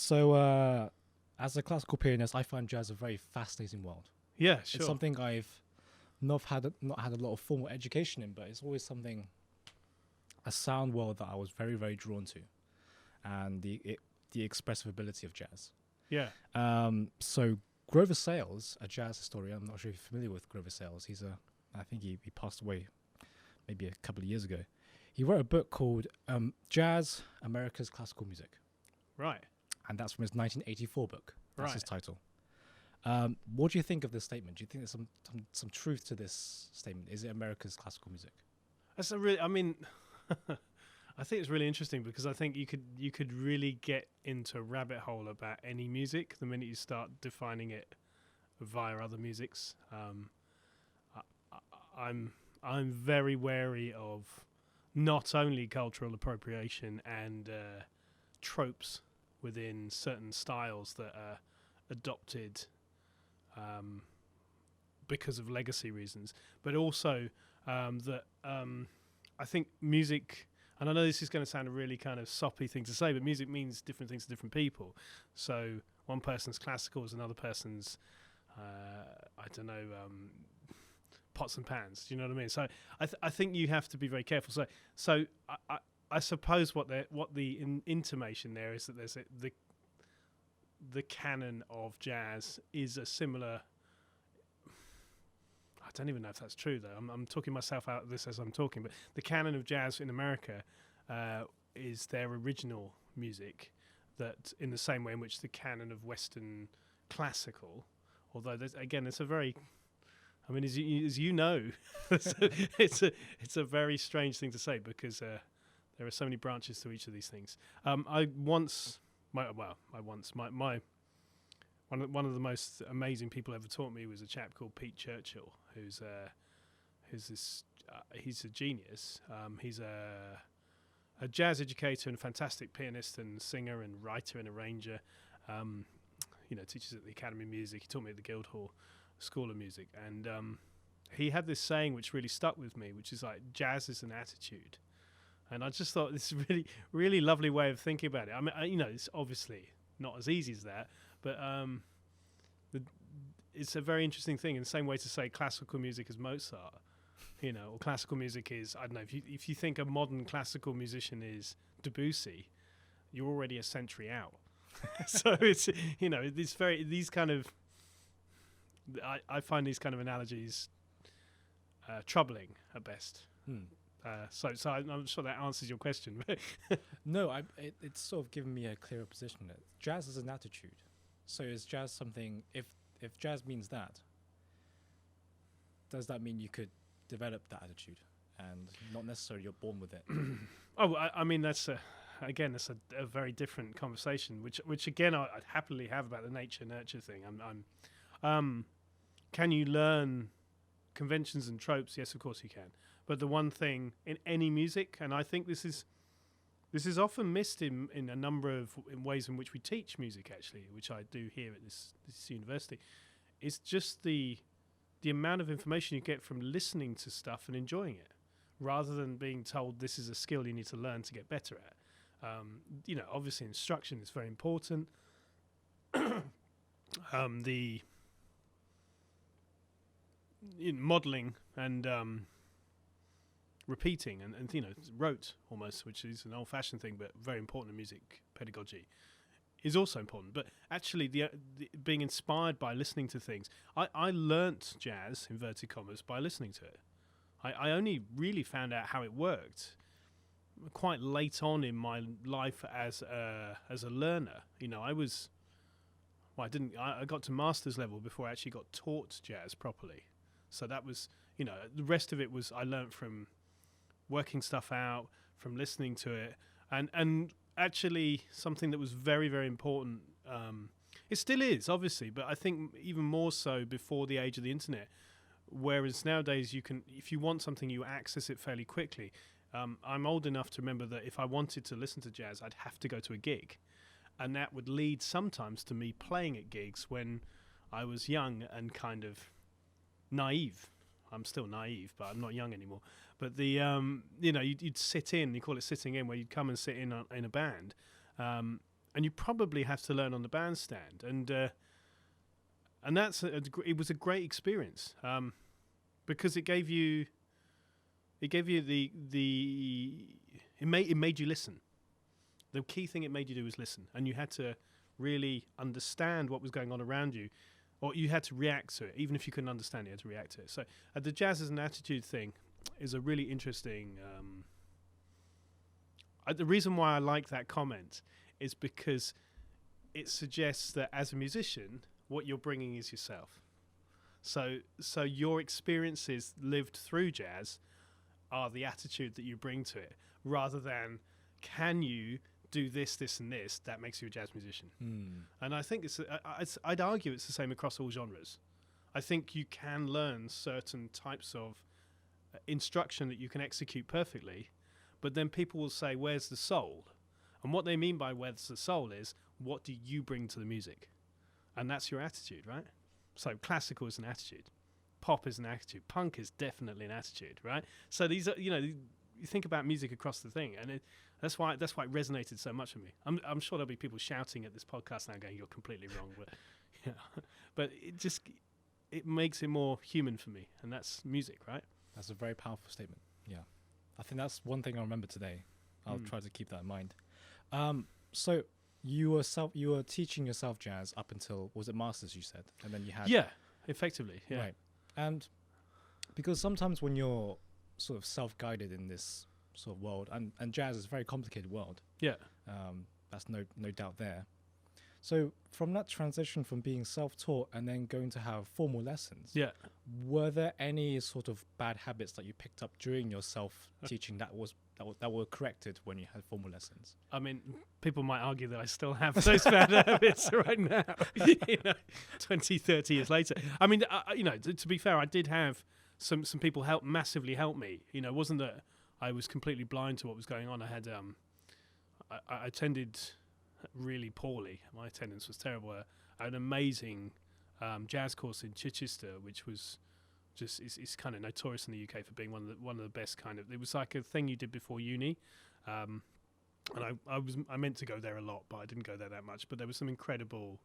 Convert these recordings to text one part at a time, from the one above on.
So, as a classical pianist, I find jazz a very fascinating world. Yeah, It's sure. something I've not had a lot of formal education in, but it's always a sound world that I was very, very drawn to, and the expressive ability of jazz. Yeah. So Grover Sales, a jazz historian, I'm not sure if you're familiar with Grover Sales. I think he passed away maybe a couple of years ago. He wrote a book called Jazz, America's Classical Music. Right. And that's from his 1984 book. That's his Right. title. What do you think of this statement? Do you think there's some truth to this statement? Is it America's classical music? That's a really. I mean, I think it's really interesting because I think you could really get into a rabbit hole about any music the minute you start defining it via other musics. I'm very wary of not only cultural appropriation and tropes within certain styles that are adopted because of legacy reasons, but also that I think music, and I know this is going to sound a really kind of soppy thing to say, but music means different things to different people. So one person's classical is another person's, I don't know, pots and pans. Do you know what I mean? So I think you have to be very careful. So I suppose what the intimation there is that there's the canon of jazz is a similar. I don't even know if that's true though. I'm talking myself out of this as I'm talking, but the canon of jazz in America is their original music, that in the same way in which the canon of Western classical, although it's a very, I mean, as you know, it's a very strange thing to say because there are so many branches to each of these things. One of the most amazing people ever taught me was a chap called Pete Churchill, who's he's a genius. He's a jazz educator and a fantastic pianist and singer and writer and arranger. Teaches at the Academy of Music. He taught me at the Guildhall School of Music, and he had this saying which really stuck with me, which is like, jazz is an attitude. And I just thought this is a really, really lovely way of thinking about it. I mean, it's obviously not as easy as that, but it's a very interesting thing. In the same way to say classical music is Mozart, or classical music is, I don't know, if you think a modern classical musician is Debussy, you're already a century out. So it's, it's very, these kind of, I find these kind of analogies troubling at best. So I'm sure that answers your question. No, it's sort of given me a clearer position. Jazz is an attitude. So is jazz something? If jazz means that, does that mean you could develop that attitude and not necessarily you're born with it? I mean that's a very different conversation, which again I'd happily have about the nature nurture thing. Can you learn conventions and tropes? Yes, of course you can. But the one thing in any music, and I think this is often missed in a number of ways in which we teach music, actually, which I do here at this university, is just the amount of information you get from listening to stuff and enjoying it, rather than being told this is a skill you need to learn to get better at. Obviously instruction is very important. Modeling and repeating and rote almost, which is an old-fashioned thing but very important in music pedagogy, is also important. But actually the being inspired by listening to things, I learnt jazz, inverted commas, by listening to it. I only really found out how it worked quite late on in my life as a learner. I got to master's level before I actually got taught jazz properly. So that was, the rest of it was I learnt from working stuff out, from listening to it, and actually something that was very, very important. It still is, obviously, but I think even more so before the age of the internet. Whereas nowadays, if you want something, you access it fairly quickly. I'm old enough to remember that if I wanted to listen to jazz, I'd have to go to a gig, and that would lead sometimes to me playing at gigs when I was young and kind of naive. I'm still naive, but I'm not young anymore. But you'd sit in, you call it sitting in, where you'd come and sit in a band, and you probably have to learn on the bandstand, and it was a great experience, because it made you listen. The key thing it made you do was listen, and you had to really understand what was going on around you, or you had to react to it. Even if you couldn't understand it, you had to react to it. So the jazz as an attitude thing is a really interesting... the reason why I like that comment is because it suggests that as a musician, what you're bringing is yourself. So your experiences lived through jazz are the attitude that you bring to it, rather than can you do this, this, and this that makes you a jazz musician. And I think I'd argue it's the same across all genres. I think you can learn certain types of instruction that you can execute perfectly, but then people will say, where's the soul? And what they mean by where's the soul is, what do you bring to the music? And that's your attitude, right? So classical is an attitude. Pop is an attitude. Punk is definitely an attitude, right? So these are, you think about music across the thing, and that's why it resonated so much with me. I'm sure there'll be people shouting at this podcast now going, you're completely wrong, but it makes it more human for me, and that's music, right? That's a very powerful statement. Yeah. I think that's one thing I remember today. I'll try to keep that in mind. So you were teaching yourself jazz up until, was it masters you said? And then you had... Yeah, effectively, yeah. Right. And because sometimes when you're sort of self-guided in this sort of world, and jazz is a very complicated world. Yeah. That's no doubt there. So from that transition from being self-taught and then going to have formal lessons, were there any sort of bad habits that you picked up during your self-teaching that were corrected when you had formal lessons? I mean, people might argue that I still have those bad habits right now, 20, 30 years later. I mean, to be fair, I did have some people massively help me. It wasn't that I was completely blind to what was going on. I had I attended really poorly. My attendance was terrible. I had an amazing jazz course in Chichester, which was just it's kind of notorious in the UK for being one of the best kind of. It was like a thing you did before uni, and I meant to go there a lot, but I didn't go there that much. But there were some incredible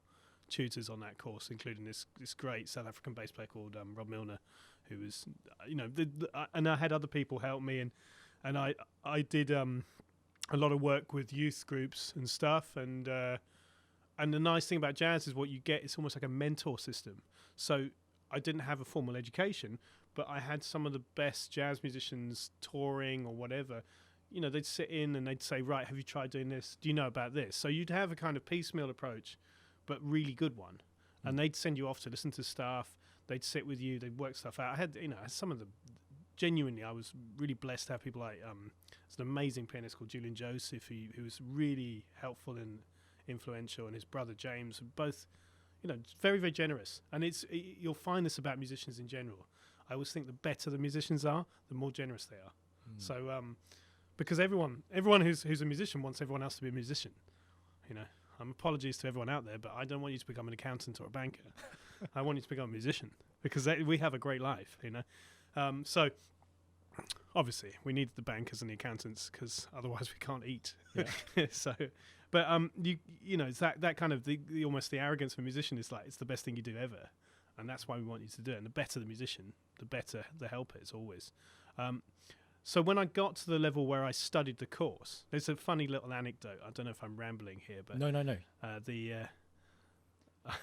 tutors on that course, including this great South African bass player called Rob Milner, who was and I had other people help me, and I did a lot of work with youth groups and stuff, and the nice thing about jazz is what you get, it's almost like a mentor system. So I didn't have a formal education, but I had some of the best jazz musicians touring or whatever. They'd sit in and they'd say, right, have you tried doing this? Do you know about this? So you'd have a kind of piecemeal approach, but really good one. And they'd send you off to listen to stuff. They'd sit with you. They'd work stuff out. I had, some of the... Genuinely, I was really blessed to have people like there's an amazing pianist called Julian Joseph who was really helpful and influential, and his brother James, both, very, very generous. And you'll find this about musicians in general. I always think the better the musicians are, the more generous they are. So because everyone who's a musician wants everyone else to be a musician. Apologies to everyone out there, but I don't want you to become an accountant or a banker. I want you to become a musician, because we have a great life. So obviously we need the bankers and the accountants, because otherwise we can't eat. So, but it's that kind of the almost the arrogance of a musician is like, it's the best thing you do ever, and that's why we want you to do it. And the better the musician, the better the helper is always. So when I got to the level where I studied the course, there's a funny little anecdote. I don't know if I'm rambling here, but no.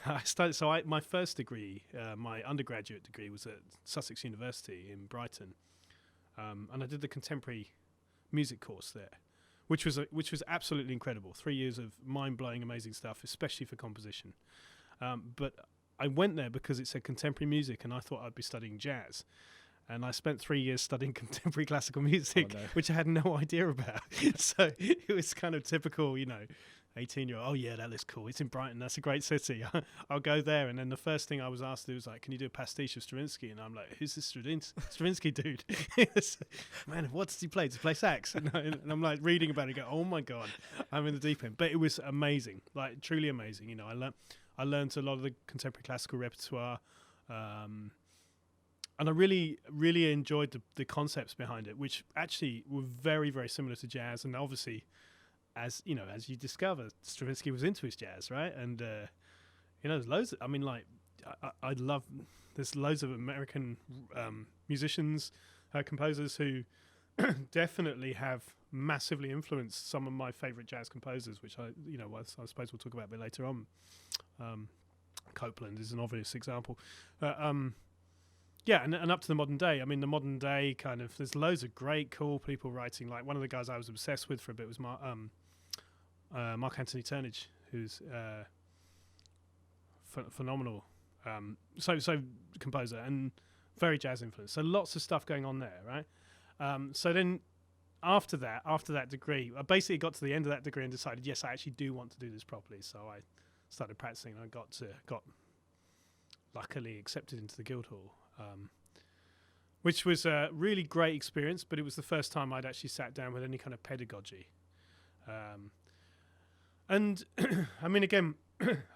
I studied. So my first degree, my undergraduate degree, was at Sussex University in Brighton, and I did the contemporary music course there, which was absolutely incredible. 3 years of mind-blowing, amazing stuff, especially for composition. But I went there because it said contemporary music, and I thought I'd be studying jazz. And I spent 3 years studying contemporary classical music, which I had no idea about. So it was kind of typical, 18-year-old, oh yeah, that looks cool. It's in Brighton. That's a great city. I'll go there. And then the first thing I was asked to do was like, can you do a pastiche of Stravinsky? And I'm like, who's this Stravinsky dude? Man, what does he play? Does he play sax? And I'm like reading about it, go, oh my God, I'm in the deep end. But it was amazing, like truly amazing. I learned a lot of the contemporary classical repertoire. And I really, really enjoyed the concepts behind it, which actually were very, very similar to jazz. And obviously, as you know, as you discover, Stravinsky was into his jazz, right? And there's loads. I love. There's loads of American musicians, composers who definitely have massively influenced some of my favorite jazz composers, which I suppose we'll talk about a bit later on. Copland is an obvious example. And up to the modern day. I mean, the modern day kind of, there's loads of great, cool people writing. Like one of the guys I was obsessed with for a bit was Mark Anthony Turnage, who's phenomenal. So composer and very jazz influence. So lots of stuff going on there, right? So then after that degree, I basically got to the end of that degree and decided, yes, I actually do want to do this properly. So I started practicing, and I got luckily accepted into the Guildhall, which was a really great experience, but it was the first time I'd actually sat down with any kind of pedagogy. And I mean, again,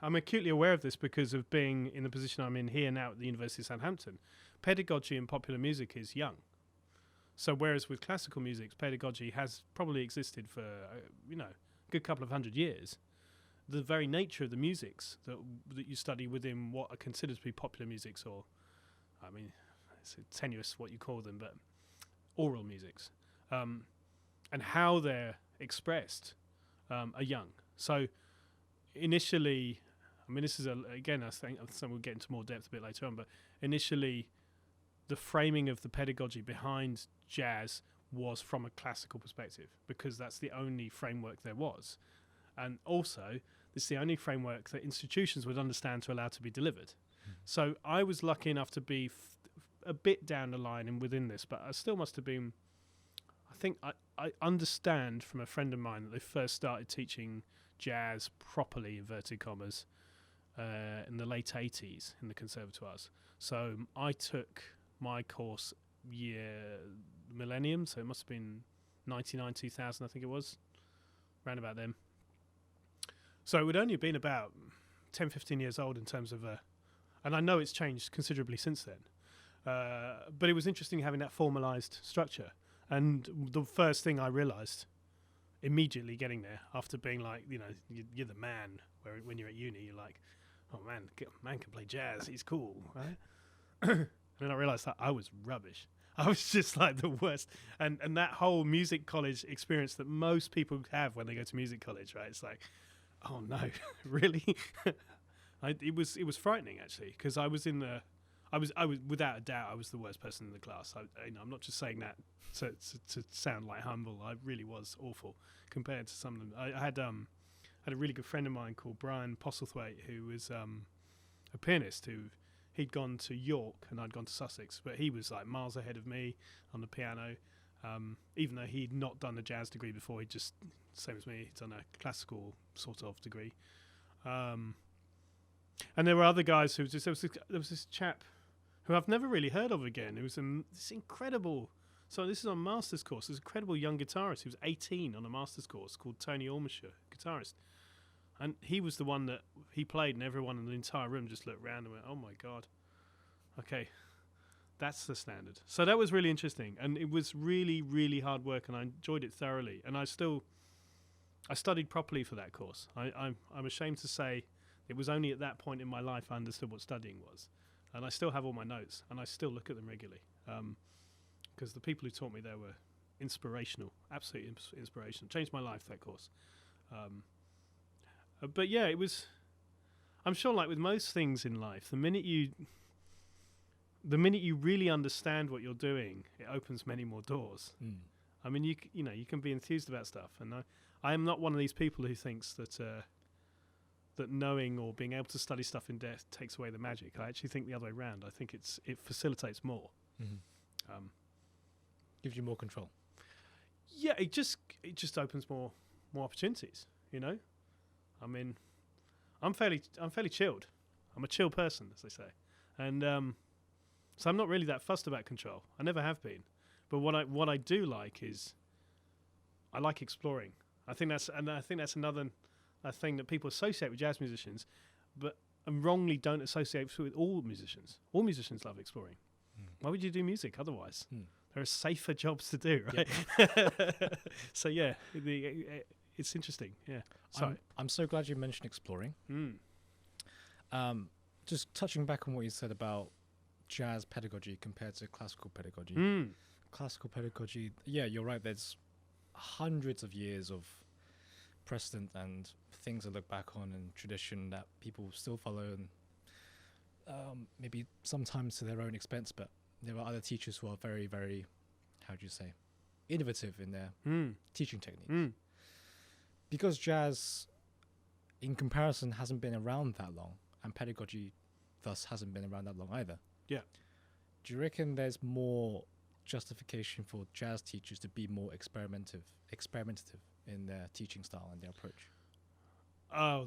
I'm acutely aware of this because of being in the position I'm in here now at the University of Southampton. Pedagogy in popular music is young. So whereas with classical music, pedagogy has probably existed for, a good couple of 100 years, the very nature of the musics that you study within what are considered to be popular musics, or, I mean, it's tenuous what you call them, but oral musics, and how they're expressed are young. So initially, I mean, this is, again, I think we'll get into more depth a bit later on, but initially the framing of the pedagogy behind jazz was from a classical perspective, because that's the only framework there was. And also, it's the only framework that institutions would understand to allow to be delivered. So I was lucky enough to be a bit down the line and within this, but I still must have been, I think I understand from a friend of mine that they first started teaching jazz properly, inverted commas, in the late 80s in the conservatoires. So I took my course millennium, so it must have been 99, 2000, I think it was, around about then. So it would only have been about 10, 15 years old in terms of, and I know it's changed considerably since then, but it was interesting having that formalised structure. And the first thing I realised immediately getting there, after being like, you're the man, where when you're at uni, you're like, oh man can play jazz, he's cool, right? And then I realised that I was rubbish. I was just like the worst. And that whole music college experience that most people have when they go to music college, right? It's like, oh no, really? It was frightening, actually, because I was without a doubt, I was the worst person in the class. I'm not just saying that to sound like humble. I really was awful compared to some of them. I had a really good friend of mine called Brian Postlethwaite, who was a pianist he'd gone to York and I'd gone to Sussex, but he was like miles ahead of me on the piano, even though he'd not done a jazz degree before. He'd just, same as me, he'd done a classical sort of degree. And there were other guys there was this chap who I've never really heard of again. It was this incredible, so this is on master's course, this incredible young guitarist who was 18 on a master's course called Tony Ormisher, guitarist. And he was the one that he played, and everyone in the entire room just looked around and went, oh my God, okay, that's the standard. So that was really interesting, and it was really, really hard work, and I enjoyed it thoroughly. And I studied properly for that course. I'm ashamed to say it was only at that point in my life I understood what studying was. And I still have all my notes, and I still look at them regularly, because the people who taught me there were inspirational, absolutely inspirational. Changed my life, that course. But yeah, it was, I'm sure, like with most things in life, the minute you really understand what you're doing, it opens many more doors. I mean, you can be enthused about stuff, and I am not one of these people who thinks that that knowing or being able to study stuff in depth takes away the magic. I actually think the other way around. I think it facilitates more. Gives you more control. Yeah, it just opens more opportunities. I mean, I'm fairly chilled. I'm a chill person, as they say, and so I'm not really that fussed about control. I never have been. But what I do like is I like exploring. I think that's another thing that people associate with jazz musicians, and wrongly don't associate with all musicians. All musicians love exploring. Why would you do music otherwise? There are safer jobs to do, right? Yeah. So yeah, it's interesting. Yeah. Sorry. I'm so glad you mentioned exploring. Just touching back on what you said about jazz pedagogy compared to classical pedagogy. Classical pedagogy, yeah, you're right. There's hundreds of years of precedent and things to look back on and tradition that people still follow, and maybe sometimes to their own expense. But there are other teachers who are very, very, how do you say, innovative in their teaching techniques. Because jazz, in comparison, hasn't been around that long, and pedagogy thus hasn't been around that long either. Yeah. Do you reckon there's more justification for jazz teachers to be more experimentative in their teaching style and their approach? Oh,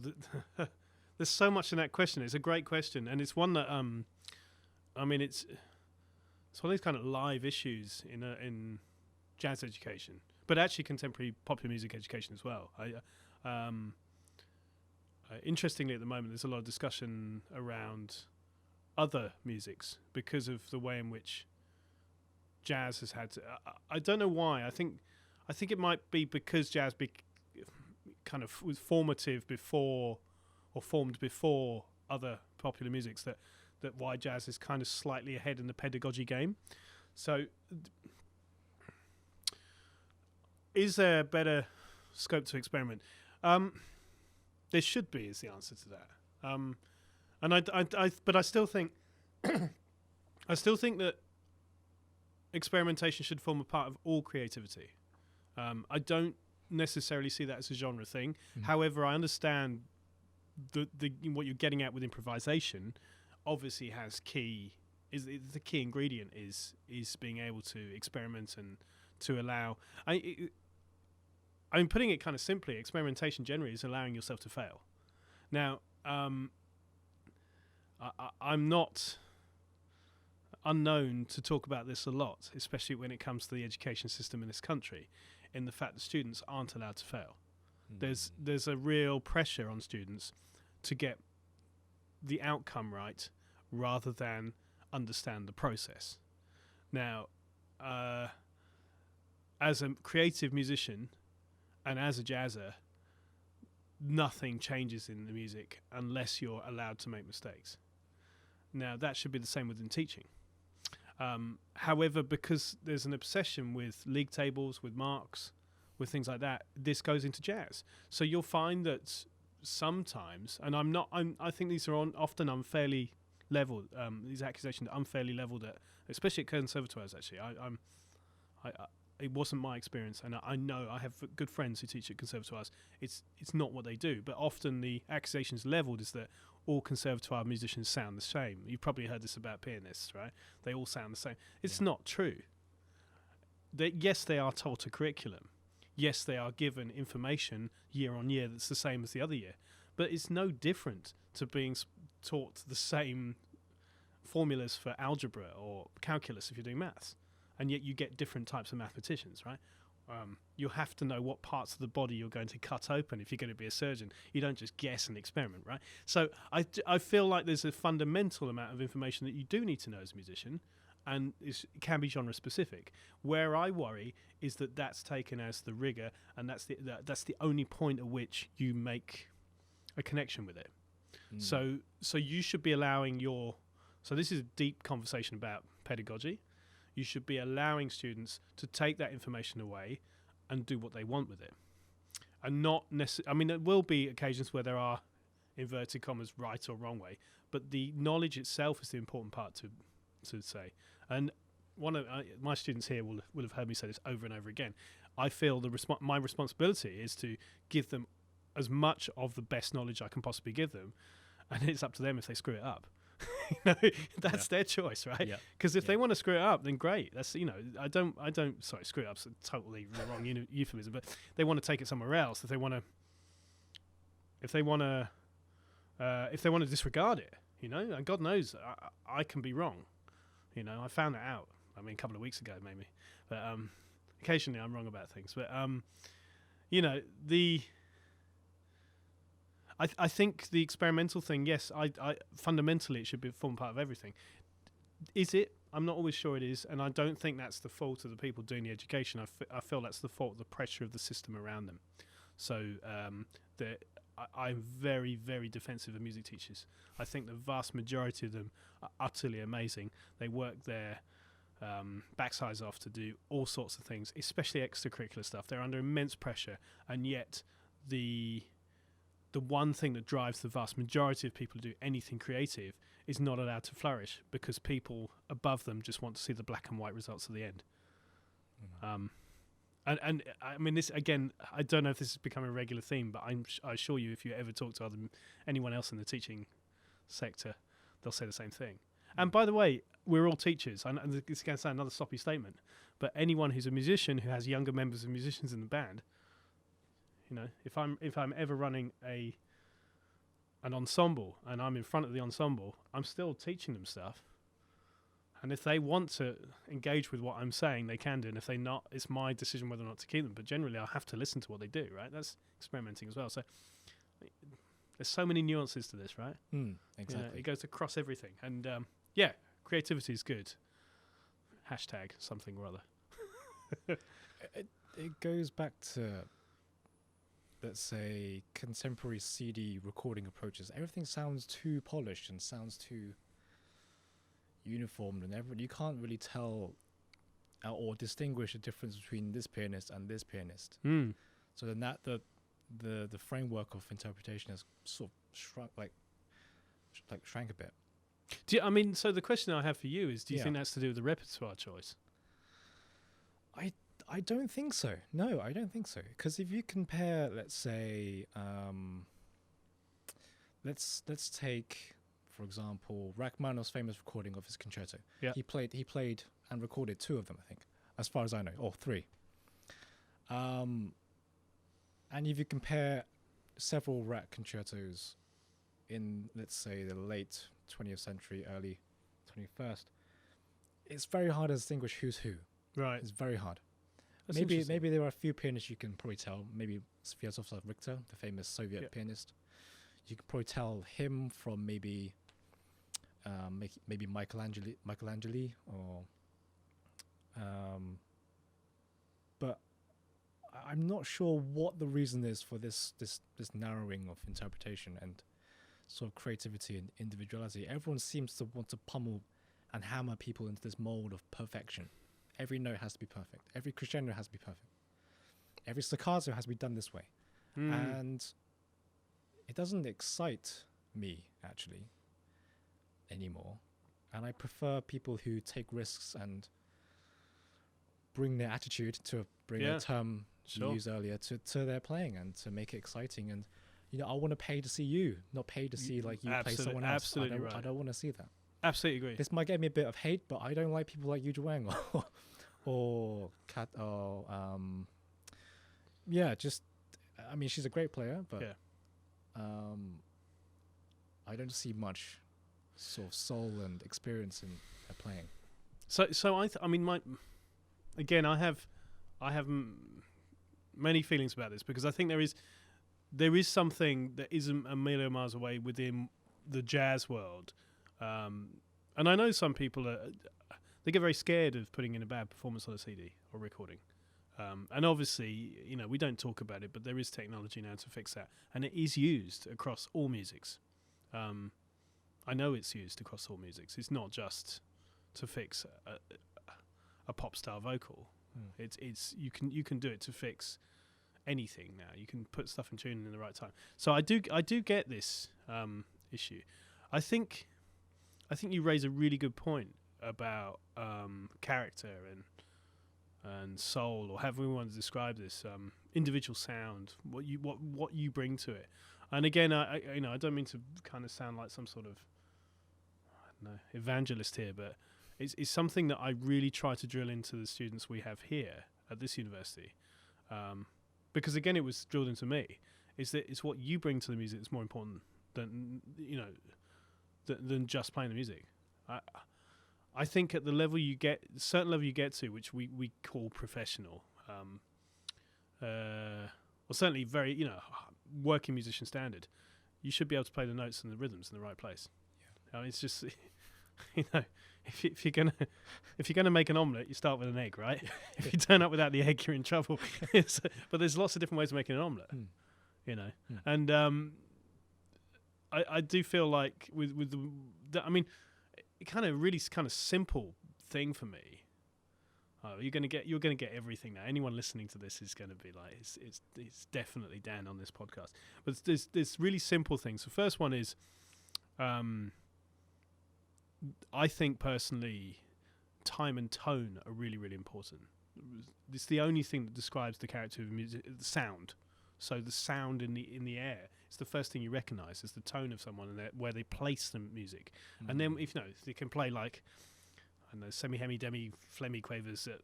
there's so much in that question. It's a great question, and it's one that I mean, it's one of these kind of live issues in jazz education, but actually contemporary popular music education as well. Interestingly, at the moment, there's a lot of discussion around other musics because of the way in which jazz has had to, I don't know why. I think it might be because jazz kind of was formative before, or formed before other popular musics, that why jazz is kind of slightly ahead in the pedagogy game. So is there better scope to experiment? There should be, is the answer to that. But I still think that experimentation should form a part of all creativity. I don't necessarily see that as a genre thing. However, I understand the what you're getting at with improvisation. Obviously, the key ingredient is being able to experiment and to allow. I'm putting it kind of simply. Experimentation generally is allowing yourself to fail. Now, I'm not unknown to talk about this a lot, especially when it comes to the education system in this country, in the fact that students aren't allowed to fail. There's a real pressure on students to get the outcome right rather than understand the process. Now, as a creative musician and as a jazzer, nothing changes in the music unless you're allowed to make mistakes. Now, that should be the same within teaching. However, because there's an obsession with league tables, with marks, with things like that, this goes into jazz. So you'll find that sometimes, and I think these are often unfairly leveled, these accusations are unfairly leveled at, especially at conservatoires, actually. It wasn't my experience, and I know I have good friends who teach at conservatoires. It's not what they do, but often the accusations leveled is that all conservatoire musicians sound the same. You've probably heard this about pianists, right? They all sound the same. It's not true. Yes, they are taught a curriculum. Yes, they are given information year on year that's the same as the other year, but it's no different to being taught the same formulas for algebra or calculus if you're doing maths. And yet you get different types of mathematicians, right? You have to know what parts of the body you're going to cut open if you're going to be a surgeon. You don't just guess and experiment, right? So I feel like there's a fundamental amount of information that you do need to know as a musician, and it can be genre specific. Where I worry is that that's taken as the rigor, and that's the only point at which you make a connection with it. So you should be allowing so this is a deep conversation about pedagogy. You should be allowing students to take that information away and do what they want with it. And not necessarily, I mean, there will be occasions where there are, inverted commas, right or wrong way, but the knowledge itself is the important part to say. And one of my students here will have heard me say this over and over again. I feel my responsibility is to give them as much of the best knowledge I can possibly give them, and it's up to them if they screw it up. That's their choice, right? Because if they want to screw it up, then great. That's I don't. Sorry, screw it up's totally the wrong euphemism, but they want to take it somewhere else. If they want to disregard it, and God knows I can be wrong. I found that out. I mean, a couple of weeks ago, maybe, but occasionally I'm wrong about things. But I think the experimental thing, yes, I fundamentally it should form part of everything. Is it? I'm not always sure it is, and I don't think that's the fault of the people doing the education. I feel that's the fault of the pressure of the system around them. So I'm very, very defensive of music teachers. I think the vast majority of them are utterly amazing. They work their backsides off to do all sorts of things, especially extracurricular stuff. They're under immense pressure, and yet the one thing that drives the vast majority of people to do anything creative is not allowed to flourish because people above them just want to see the black and white results at the end. And I mean, this again, I don't know if this is becoming a regular theme, but I assure you, if you ever talk to anyone else in the teaching sector, they'll say the same thing. And by the way, we're all teachers. I know this is going to sound another sloppy statement, but anyone who's a musician who has younger members of musicians in the band, you know, if I'm ever running an ensemble and I'm in front of the ensemble, I'm still teaching them stuff. And if they want to engage with what I'm saying, they can do. And if they not, it's my decision whether or not to keep them. But generally, I'll have to listen to what they do, right? That's experimenting as well. So there's so many nuances to this, right? Exactly. You know, it goes across everything. And creativity is good. Hashtag something or other. It goes back to, let's say, contemporary CD recording approaches. Everything sounds too polished and sounds too uniformed, and you can't really tell or distinguish the difference between this pianist and this pianist. So then that the framework of interpretation has sort of shrank a bit. So the question I have for you is, do you think that's to do with the repertoire choice? I don't think so. No, I don't think so. Because if you compare, let's say, let's take, for example, Rachmaninoff's famous recording of his concerto. Yeah. He played and recorded 2 of them, I think, as far as I know, or 3. And if you compare several Rach concertos in, let's say, the late 20th century, early 21st, it's very hard to distinguish who's who. Right. It's very hard. That's Maybe there are a few pianists you can probably tell. Maybe Sviatoslav Richter, the famous Soviet pianist. You can probably tell him from maybe Michelangelo, or but I'm not sure what the reason is for this narrowing of interpretation and sort of creativity and individuality. Everyone seems to want to pummel and hammer people into this mold of perfection. Every note has to be perfect. Every crescendo has to be perfect. Every staccato has to be done this way. And it doesn't excite me, actually, anymore. And I prefer people who take risks and bring their attitude, to bring a term you used earlier, to their playing and to make it exciting. And, you know, I want to pay to see you, not pay to see like you play someone else. Absolutely right. I don't want to see that. Absolutely agree. This might get me a bit of hate, but I don't like people like Yu Zhuang or Kat or just, I mean, she's a great player, but I don't see much sort of soul and experience in her playing. So I mean, I have many feelings about this, because I think there is something that isn't a million miles away within the jazz world. And I know some people they get very scared of putting in a bad performance on a CD or recording. And obviously, you know, we don't talk about it, but there is technology now to fix that. And it is used across all musics. I know it's used across all musics. It's not just to fix a pop style vocal. It's you can do it to fix anything now. You can put stuff in tune in the right time. So I do get this issue. I think you raise a really good point about character and soul, or however we want to describe this, individual sound, what you bring to it. And again, I don't mean to kind of sound like some sort of, I don't know, evangelist here, but it's something that I really try to drill into the students we have here at this university, because again, it was drilled into me, is that it's what you bring to the music that's more important than, you know, than just playing the music. I think at the level you get, certain level you get to, which we call professional, or certainly very, you know, working musician standard, you should be able to play the notes and the rhythms in the right place. Yeah. I mean, it's just You know, if you're gonna make an omelette, you start with an egg, right? If you turn up without the egg, you're in trouble. But there's lots of different ways of making an omelette. You know, and I do feel like with I mean, it kind of really kind of simple thing for me. You're gonna get everything now. Anyone listening to this is gonna be like, it's definitely Dan on this podcast. But there's really simple things. The first one is, I think personally, time and tone are really, really important. It's the only thing that describes the character of music, the sound. So the sound in the air is the first thing you recognise is the tone of someone and where they place the music. And then if they can play like, I don't know, semi-hemi, demi, flemmy quavers at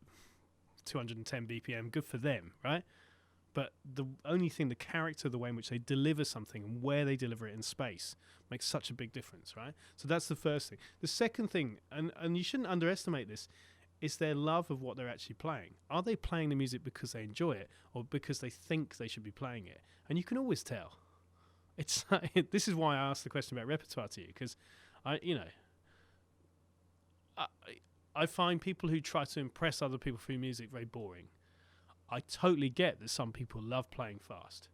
210 BPM, good for them, right? But the only thing, the character, the way in which they deliver something and where they deliver it in space makes such a big difference, right? So that's the first thing. The second thing, and you shouldn't underestimate this, is their love of what they're actually playing. Are they playing the music because they enjoy it or because they think they should be playing it? And you can always tell. It's like, this is why I asked the question about repertoire to you, because I find people who try to impress other people through music very boring. I totally get that some people love playing fast,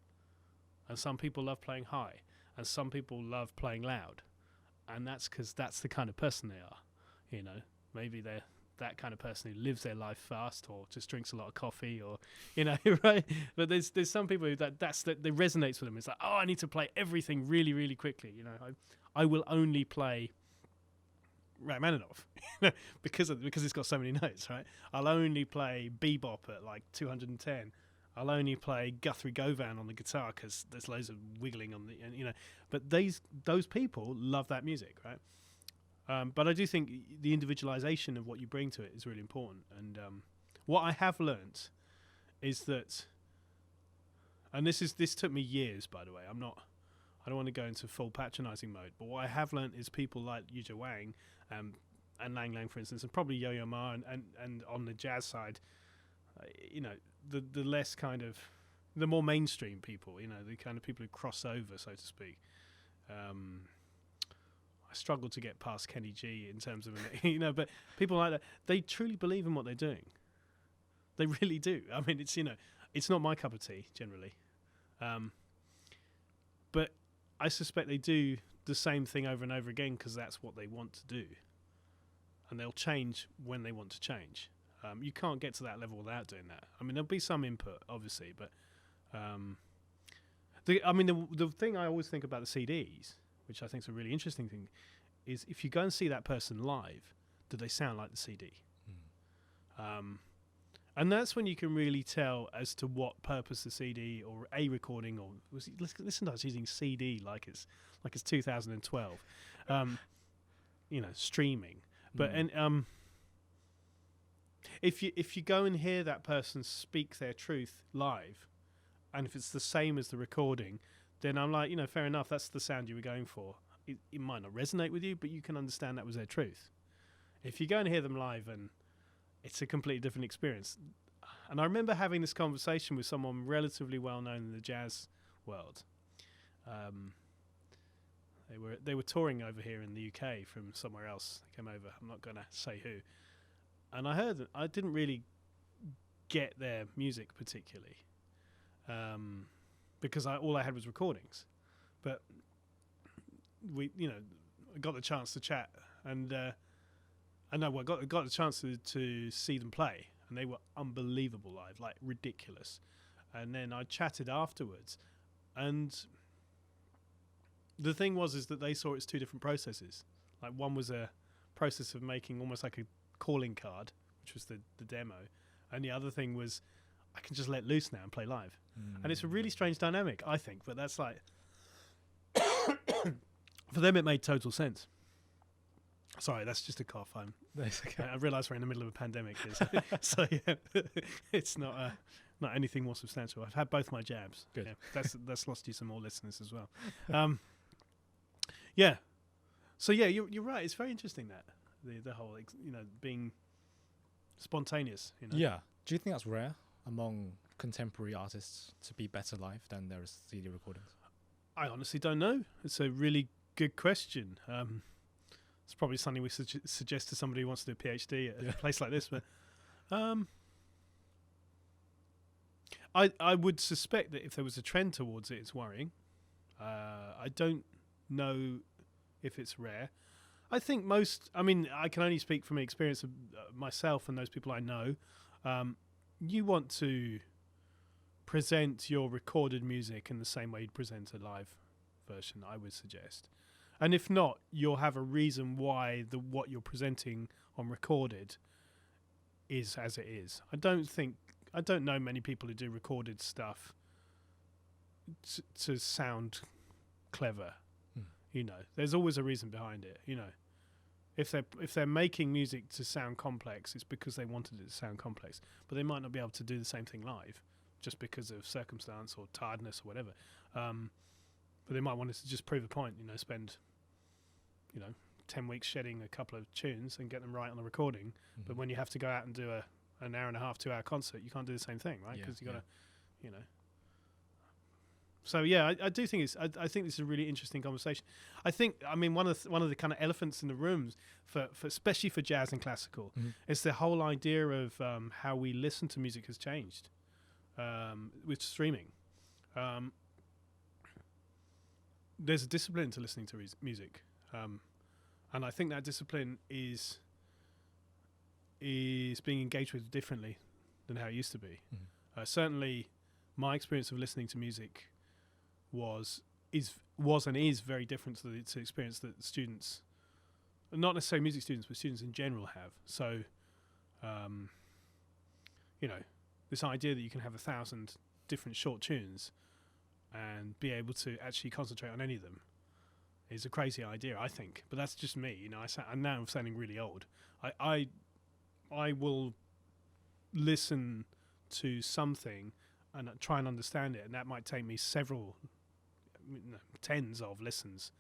and some people love playing high, and some people love playing loud, and that's because that's the kind of person they are. You know, maybe they're that kind of person who lives their life fast, or just drinks a lot of coffee, or right. But there's some people who that resonates with them. It's like, oh, I need to play everything really, really quickly. I will only play Rachmaninoff because it's got so many notes, right? I'll only play bebop at like 210. I'll only play Guthrie Govan on the guitar because there's loads of wiggling on the, But those people love that music, right? But I do think the individualization of what you bring to it is really important. And what I have learnt is that, and this took me years, by the way. I don't want to go into full patronizing mode, but what I have learnt is people like Yuja Wang and Lang Lang, for instance, and probably Yo-Yo Ma, and on the jazz side, the less kind of, the more mainstream people, the kind of people who cross over, so to speak. I struggle to get past Kenny G in terms of, but people like that, they truly believe in what they're doing. They really do. I mean, it's not my cup of tea generally. But I suspect they do the same thing over and over again because that's what they want to do. And they'll change when they want to change. You can't get to that level without doing that. I mean, there'll be some input, obviously, but the thing I always think about the CDs, which I think is a really interesting thing, is if you go and see that person live, do they sound like the CD? And that's when you can really tell as to what purpose the CD or a recording, or listen to us using CD like it's 2012, streaming. But if you go and hear that person speak their truth live, and if it's the same as the recording, then I'm like, fair enough, that's the sound you were going for. It might not resonate with you, but you can understand that was their truth. If you go and hear them live, and it's a completely different experience. And I remember having this conversation with someone relatively well known in the jazz world. They were touring over here in the UK from somewhere else. They came over. I'm not going to say who. And I heard that I didn't really get their music particularly, because all I had was recordings. But I got the chance to chat, and I got the chance to see them play, and they were unbelievable live, like ridiculous. And then I chatted afterwards, and the thing is that they saw it's two different processes. Like, one was a process of making almost like a calling card, which was the demo, and the other thing was, I can just let loose now and play live. And it's a really strange dynamic, I think, but that's like for them it made total sense. Sorry, that's just a cough. That's okay. I realise we're in the middle of a pandemic here, so yeah, it's not anything more substantial. I've had both my jabs. Good. Yeah, that's lost you some more listeners as well. Yeah. So yeah, you're right. It's very interesting that the whole being spontaneous. Yeah. Do you think that's rare among contemporary artists to be better live than their CD recordings? I honestly don't know. It's a really good question. It's probably something we suggest to somebody who wants to do a PhD at a place like this. But I would suspect that if there was a trend towards it, it's worrying. I don't know if it's rare. I think I can only speak from experience of myself and those people I know. You want to present your recorded music in the same way you'd present a live version, I would suggest. And if not, you'll have a reason why what you're presenting on recorded is as it is. I don't know many people who do recorded stuff to sound clever. You know, there's always a reason behind it. You know, if they're making music to sound complex, it's because they wanted it to sound complex. But they might not be able to do the same thing live, just because of circumstance or tiredness or whatever. But they might want to just prove a point. You know, spend 10 weeks shedding a couple of tunes and get them right on the recording. Mm-hmm. But when you have to go out and do an hour and a half, 2 hour concert, you can't do the same thing, right? Because you got to, So yeah, I do think I think this is a really interesting conversation. One of the kind of elephants in the rooms for especially for jazz and classical is the whole idea of how we listen to music has changed with streaming. There's a discipline to listening to music, and I think that discipline is being engaged with differently than how it used to be. Certainly, my experience of listening to music was and is very different to the experience that students, not necessarily music students, but students in general have. So, this idea that you can have 1,000 different short tunes and be able to actually concentrate on any of them is a crazy idea, I think. But that's just me. And now I'm sounding really old. I will listen to something and try and understand it, and that might take me tens of listens,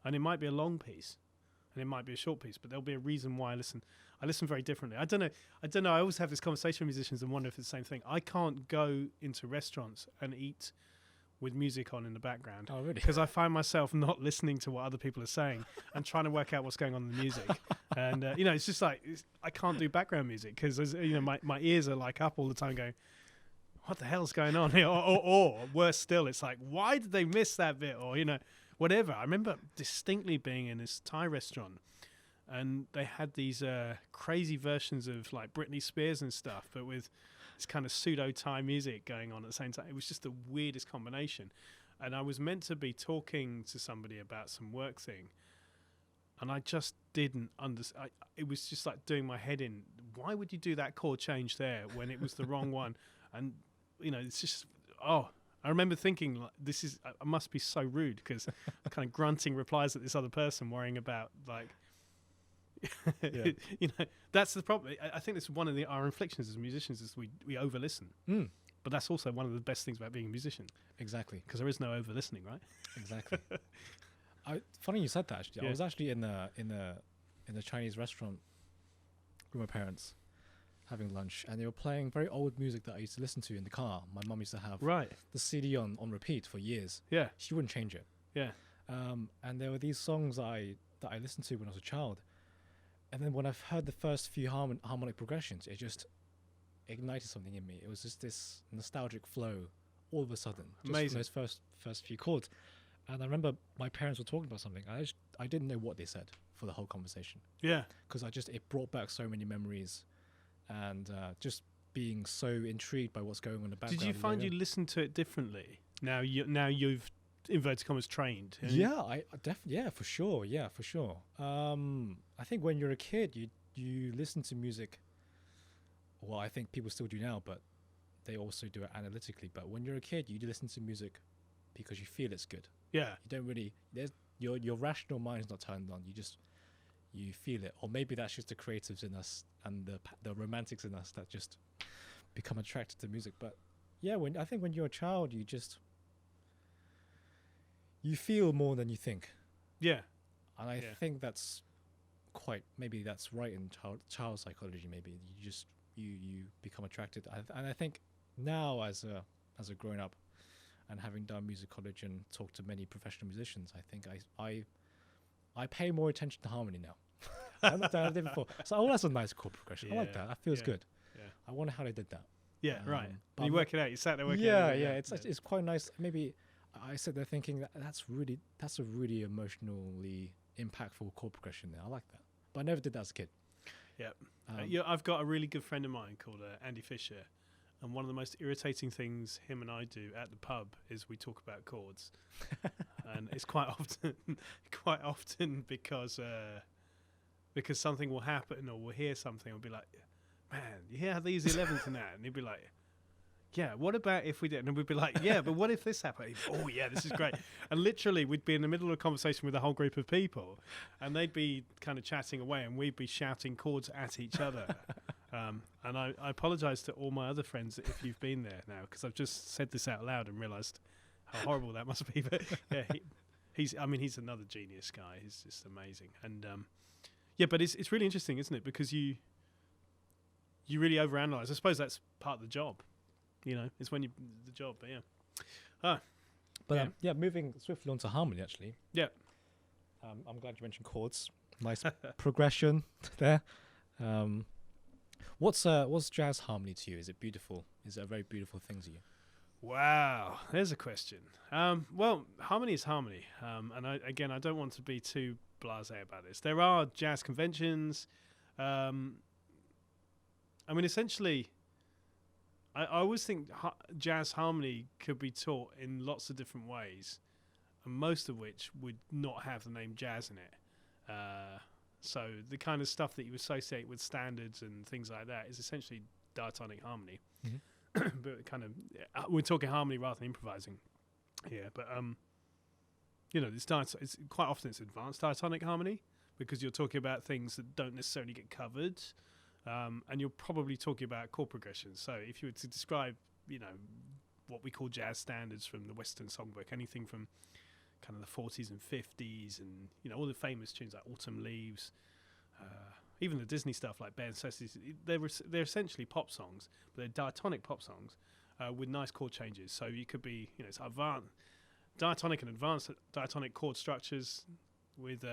and it might be a long piece and it might be a short piece, but there'll be a reason why I listen very differently. I don't know I always have this conversation with musicians and wonder if it's the same thing. I can't go into restaurants and eat with music on in the background. Oh, really? Because I find myself not listening to what other people are saying and trying to work out what's going on in the music. And it's just like I can't do background music because my ears are like up all the time going, what the hell's going on here? Or worse still, it's like, why did they miss that bit? Or, whatever. I remember distinctly being in this Thai restaurant and they had these crazy versions of like Britney Spears and stuff, but with this kind of pseudo Thai music going on at the same time. It was just the weirdest combination. And I was meant to be talking to somebody about some work thing, and I just didn't understand. It was just like doing my head in. Why would you do that chord change there when it was the wrong one? And it's just, I remember thinking, like, I must be so rude because I'm kind of grunting replies at this other person, worrying about, like, that's the problem. I think that's one of our inflictions as musicians is we over-listen. But that's also one of the best things about being a musician. Exactly. Because there is no over-listening, right? Exactly. Funny you said that, actually. Yeah. I was actually in a Chinese restaurant with my parents, having lunch, and they were playing very old music that I used to listen to in the car. My mum used to have the CD on repeat for years. Yeah. She wouldn't change it. Yeah. And there were these songs that I listened to when I was a child. And then when I've heard the first few harmonic progressions, it just ignited something in me. It was just this nostalgic flow all of a sudden. Amazing. Just from those first few chords. And I remember my parents were talking about something. I didn't know what they said for the whole conversation. Yeah. Because it brought back so many memories. And just being so intrigued by what's going on in the background. Did you find you listened to it differently? Now you've inverted commas trained. Yeah, yeah, for sure. Yeah, for sure. I think when you're a kid, you listen to music. Well, I think people still do now, but they also do it analytically. But when you're a kid, you listen to music because you feel it's good. Yeah. You don't really. Your rational mind's not turned on. You feel it, or maybe that's just the creatives in us and the romantics in us that just become attracted to music. But yeah, I think when you're a child, you feel more than you think. Yeah, and I think that's maybe that's right in child psychology. Maybe you become attracted, and I think now as a grown up and having done music college and talked to many professional musicians, I think I pay more attention to harmony now. I've not done it before. So, oh, that's a nice chord progression. I like Yeah, that. That feels yeah, good. yeah. I wonder how they did that. Yeah, right. but And you I'm work it out. You sat there working it Yeah, out. yeah. It's quite nice. Maybe I sit there thinking that's a really emotionally impactful chord progression there. I like that. But I never did that as a kid. Yeah. I've got a really good friend of mine called Andy Fisher, and one of the most irritating things him and I do at the pub is we talk about chords, and it's quite often because something will happen or we'll hear something and we'll be like, man, you hear how these 11th and that, and he'd be like, yeah, what about if we did? And we'd be like, yeah, but what if this happened? Oh, yeah, this is great. And literally, we'd be in the middle of a conversation with a whole group of people, and they'd be kind of chatting away, and we'd be shouting chords at each other. And I apologise to all my other friends if you've been there now, because I've just said this out loud and realised how horrible that must be. But yeah, he's another genius guy. He's just amazing. And yeah, but it's really interesting, isn't it? Because you really overanalyze. I suppose that's part of the job. You know, it's when the job, but yeah. But yeah, moving swiftly on to harmony, actually. Yeah. I'm glad you mentioned chords. Nice progression there. What's jazz harmony to you? Is it beautiful? Is it a very beautiful thing to you? Wow, there's a question. Well, harmony is harmony. And I don't want to be too blasé about this. There are jazz conventions. I mean, essentially, I always think jazz harmony could be taught in lots of different ways, and most of which would not have the name jazz in it. So the kind of stuff that you associate with standards and things like that is essentially diatonic harmony. Mm-hmm. But kind of, we're talking harmony rather than improvising. Yeah, but you know, it's quite often it's advanced diatonic harmony because you're talking about things that don't necessarily get covered. And you're probably talking about chord progressions. So if you were to describe, you know, what we call jazz standards from the Western Songbook, anything from kind of the 40s and 50s and, you know, all the famous tunes like Autumn Leaves, even the Disney stuff like Bear and Cecil, they're essentially pop songs, but they're diatonic pop songs with nice chord changes. So you could be, you know, it's advanced, diatonic and advanced diatonic chord structures with...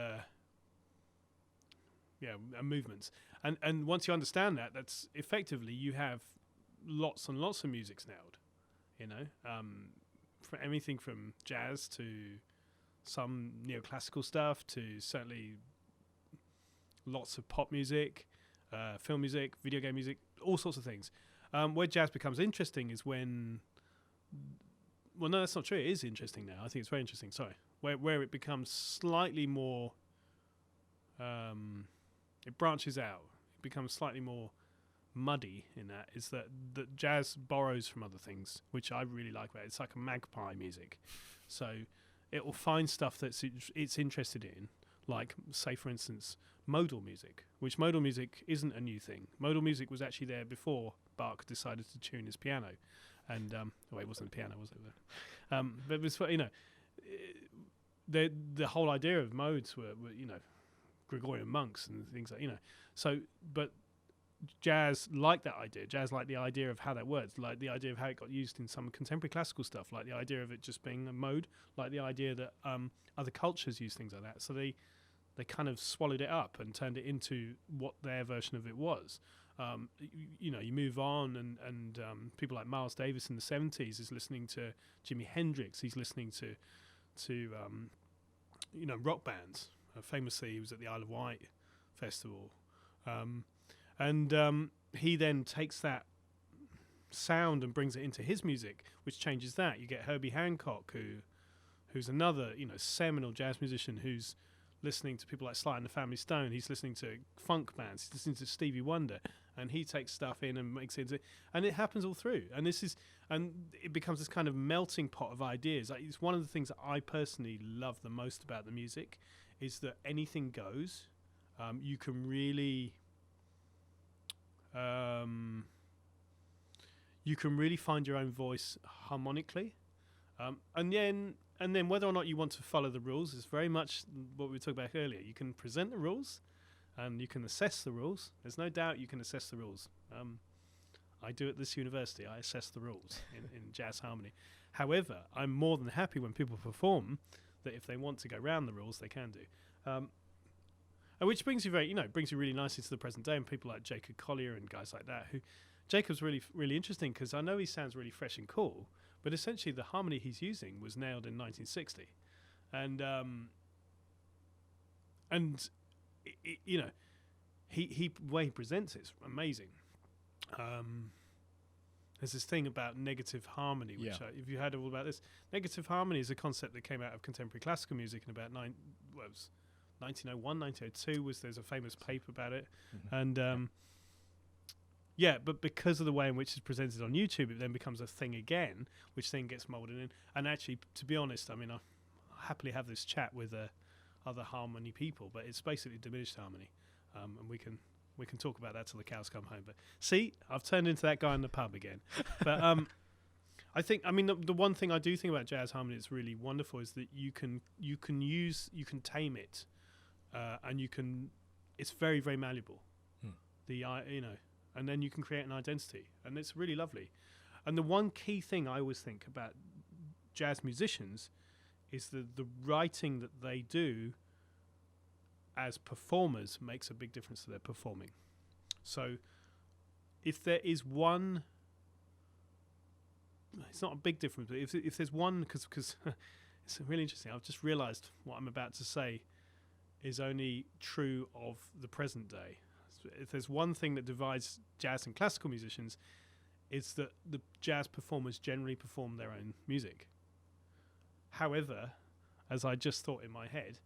movements. And once you understand that, that's effectively you have lots and lots of music's nailed, you know, for anything from jazz to some neoclassical stuff to certainly lots of pop music, film music, video game music, all sorts of things. Where jazz becomes interesting is when... Well, no, that's not true. It is interesting now. I think it's very interesting. Sorry. Where it becomes slightly more... it branches out. It becomes slightly more muddy in that. Is that jazz borrows from other things, which I really like about it. It's like a magpie music. So it will find stuff that it's interested in, like, say, for instance, modal music, which modal music isn't a new thing. Modal music was actually there before Bach decided to tune his piano. And, it wasn't a piano, was it? But it was, you know, the whole idea of modes were, you know, Gregorian monks and things like, you know. So, but jazz liked that idea. Jazz liked the idea of how that works, like the idea of how it got used in some contemporary classical stuff, like the idea of it just being a mode, like the idea that other cultures use things like that. So they kind of swallowed it up and turned it into what their version of it was. You know, you move on and people like Miles Davis in the 70s is listening to Jimi Hendrix. He's listening to you know, rock bands. Famously, he was at the Isle of Wight festival. And he then takes that sound and brings it into his music, which changes that. You get Herbie Hancock, who's another, you know, seminal jazz musician who's listening to people like Sly and the Family Stone. He's listening to funk bands. He's listening to Stevie Wonder, and he takes stuff in and makes it into, and it happens all through. And it becomes this kind of melting pot of ideas. Like, it's one of the things that I personally love the most about the music is that anything goes. You can really find your own voice harmonically, and then whether or not you want to follow the rules is very much what we talked about earlier. You can present the rules, and you can assess the rules. There's no doubt you can assess the rules. I do at this university. I assess the rules in jazz harmony. However, I'm more than happy when people perform that if they want to go round the rules, they can do. which brings you brings you really nicely to the present day, and people like Jacob Collier and guys like that. Who Jacob's really interesting because I know he sounds really fresh and cool, but essentially the harmony he's using was nailed in 1960, and he the way he presents it's amazing. There's this thing about negative harmony, which if you heard all about this, negative harmony is a concept that came out of contemporary classical music in about 1901, 1902. There's a famous paper about it, and but because of the way in which it's presented on YouTube, it then becomes a thing again, which then gets molded in. And actually, to be honest, I mean, I happily have this chat with other harmony people, but it's basically diminished harmony, and we can talk about that till the cows come home. But see, I've turned into that guy in the pub again. But I mean, the one thing I do think about jazz harmony that's really wonderful is that you can tame it, and it's very, very malleable. And then you can create an identity, and it's really lovely. And the one key thing I always think about jazz musicians is the writing that they do as performers makes a big difference to their performing. So if there is one, it's not a big difference, but if there's one, because it's really interesting, I've just realised what I'm about to say is only true of the present day. If there's one thing that divides jazz and classical musicians, it's that the jazz performers generally perform their own music. However, as I just thought in my head,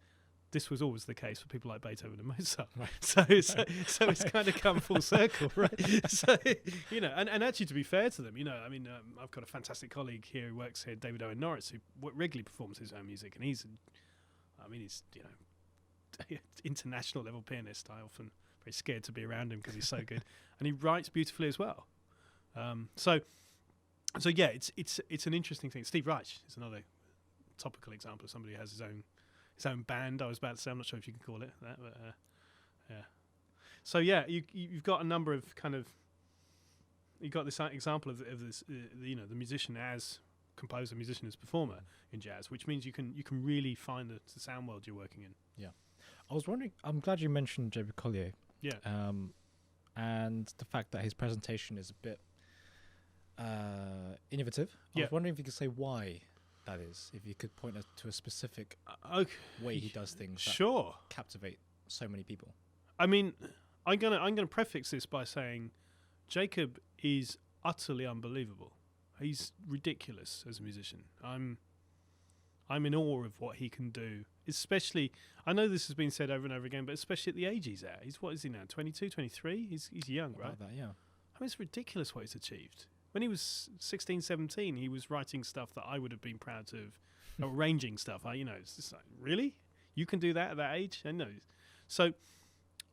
this was always the case for people like Beethoven and Mozart. Right. So it's kind of come full circle, right? So, and actually to be fair to them, I mean, I've got a fantastic colleague here who works here, David Owen Norris, who regularly performs his own music, and he's international level pianist. I often very scared to be around him because he's so good, and he writes beautifully as well. So yeah, it's an interesting thing. Steve Reich is another topical example of somebody who has his own band. I was about to say, I'm not sure if you can call it that, but yeah. So yeah, you've got a number of you've got this example of this, the musician as composer, musician as performer in jazz, which means you can really find the sound world you're working in. Yeah. I was wondering, I'm glad you mentioned Jacob Collier. Yeah. And the fact that his presentation is a bit innovative. I was wondering if you could say why that is, if you could point us to a specific way he does things that captivate so many people. I mean, I'm gonna prefix this by saying Jacob is utterly unbelievable. He's ridiculous as a musician. I'm in awe of what he can do, especially, I know this has been said over and over again, but especially at the age he's at. What is he now, 22, 23? He's young, right? About that, yeah. I mean, it's ridiculous what he's achieved. When he was 16, 17, he was writing stuff that I would have been proud to have, arranging stuff. It's just like, really? You can do that at that age? I know. So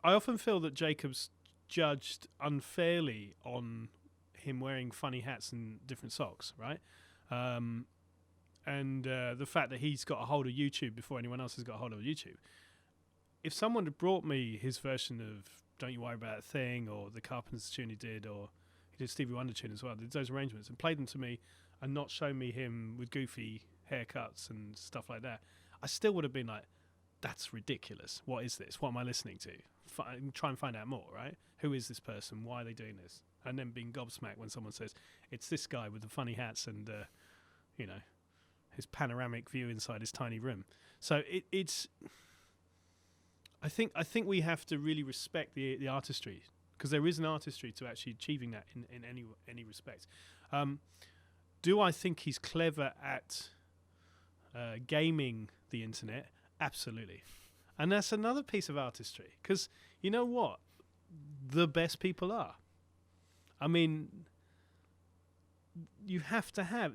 I often feel that Jacob's judged unfairly on him wearing funny hats and different socks, right? And the fact that he's got a hold of YouTube before anyone else has got a hold of YouTube. If someone had brought me his version of Don't You Worry About a Thing, or the Carpenters tune he did, or he did Stevie Wonder tune as well, did those arrangements and played them to me and not shown me him with goofy haircuts and stuff like that, I still would have been like, that's ridiculous. What is this? What am I listening to? Try and find out more, right? Who is this person? Why are they doing this? And then being gobsmacked when someone says, it's this guy with the funny hats and, his panoramic view inside his tiny room. So it's... I think we have to really respect the artistry, because there is an artistry to actually achieving that in any respect. Do I think he's clever at gaming the internet? Absolutely. And that's another piece of artistry, because you know what? The best people are. I mean, you have to have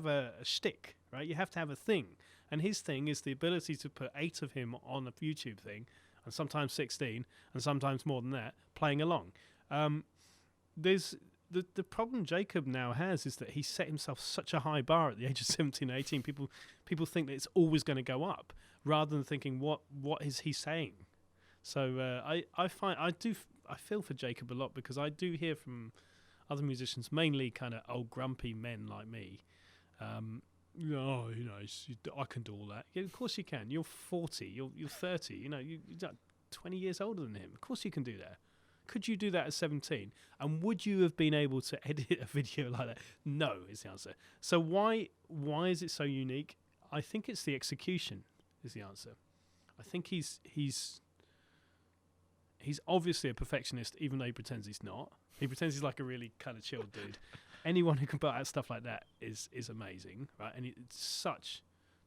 a shtick, right? You have to have a thing. And his thing is the ability to put 8 of him on a YouTube thing, and sometimes 16, and sometimes more than that, playing along. There's the problem Jacob now has is that he set himself such a high bar at the age of 17, 18. People think that it's always going to go up, rather than thinking what is he saying. So I feel for Jacob a lot, because I do hear from other musicians, mainly kind of old grumpy men like me. I can do all that. Yeah, of course you can. You're 40. You're 30. You 20 years older than him. Of course you can do that. Could you do that at 17? And would you have been able to edit a video like that? No, is the answer. So why is it so unique? I think it's the execution is the answer. I think he's obviously a perfectionist, even though he pretends he's not. He pretends he's like a really kind of chilled dude. Anyone who can put out stuff like that is amazing, right? And it's such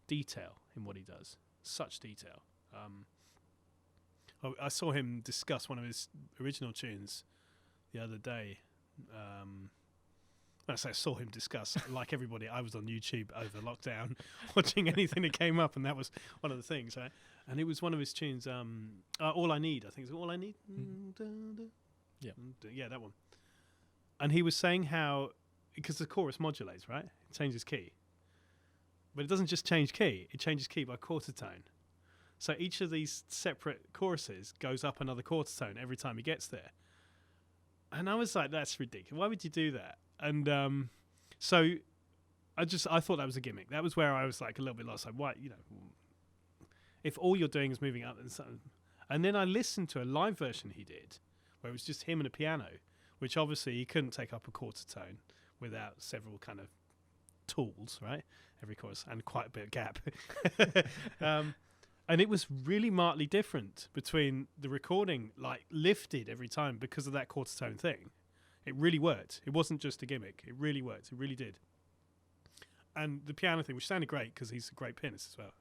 detail in what he does. Such detail. I saw him discuss one of his original tunes the other day. When I say I saw him discuss, like everybody, I was on YouTube over lockdown watching anything that came up, and that was one of the things, right? And it was one of his tunes, All I Need, I think. Is it All I Need? Yeah. Yeah, that one. And he was saying how, because the chorus modulates, right? It changes key. But it doesn't just change key, it changes key by quarter tone. So each of these separate choruses goes up another quarter tone every time he gets there. And I was like, that's ridiculous. Why would you do that? And so I thought that was a gimmick. That was where I was like a little bit lost. Like, why, if all you're doing is moving up and then I listened to a live version he did where it was just him and a piano, which obviously he couldn't take up a quarter tone without several kind of tools, right? Every chorus and quite a bit of gap. And it was really markedly different between the recording, like lifted every time because of that quarter tone thing. It really worked. It wasn't just a gimmick. It really worked. It really did. And the piano thing, which sounded great because he's a great pianist as well.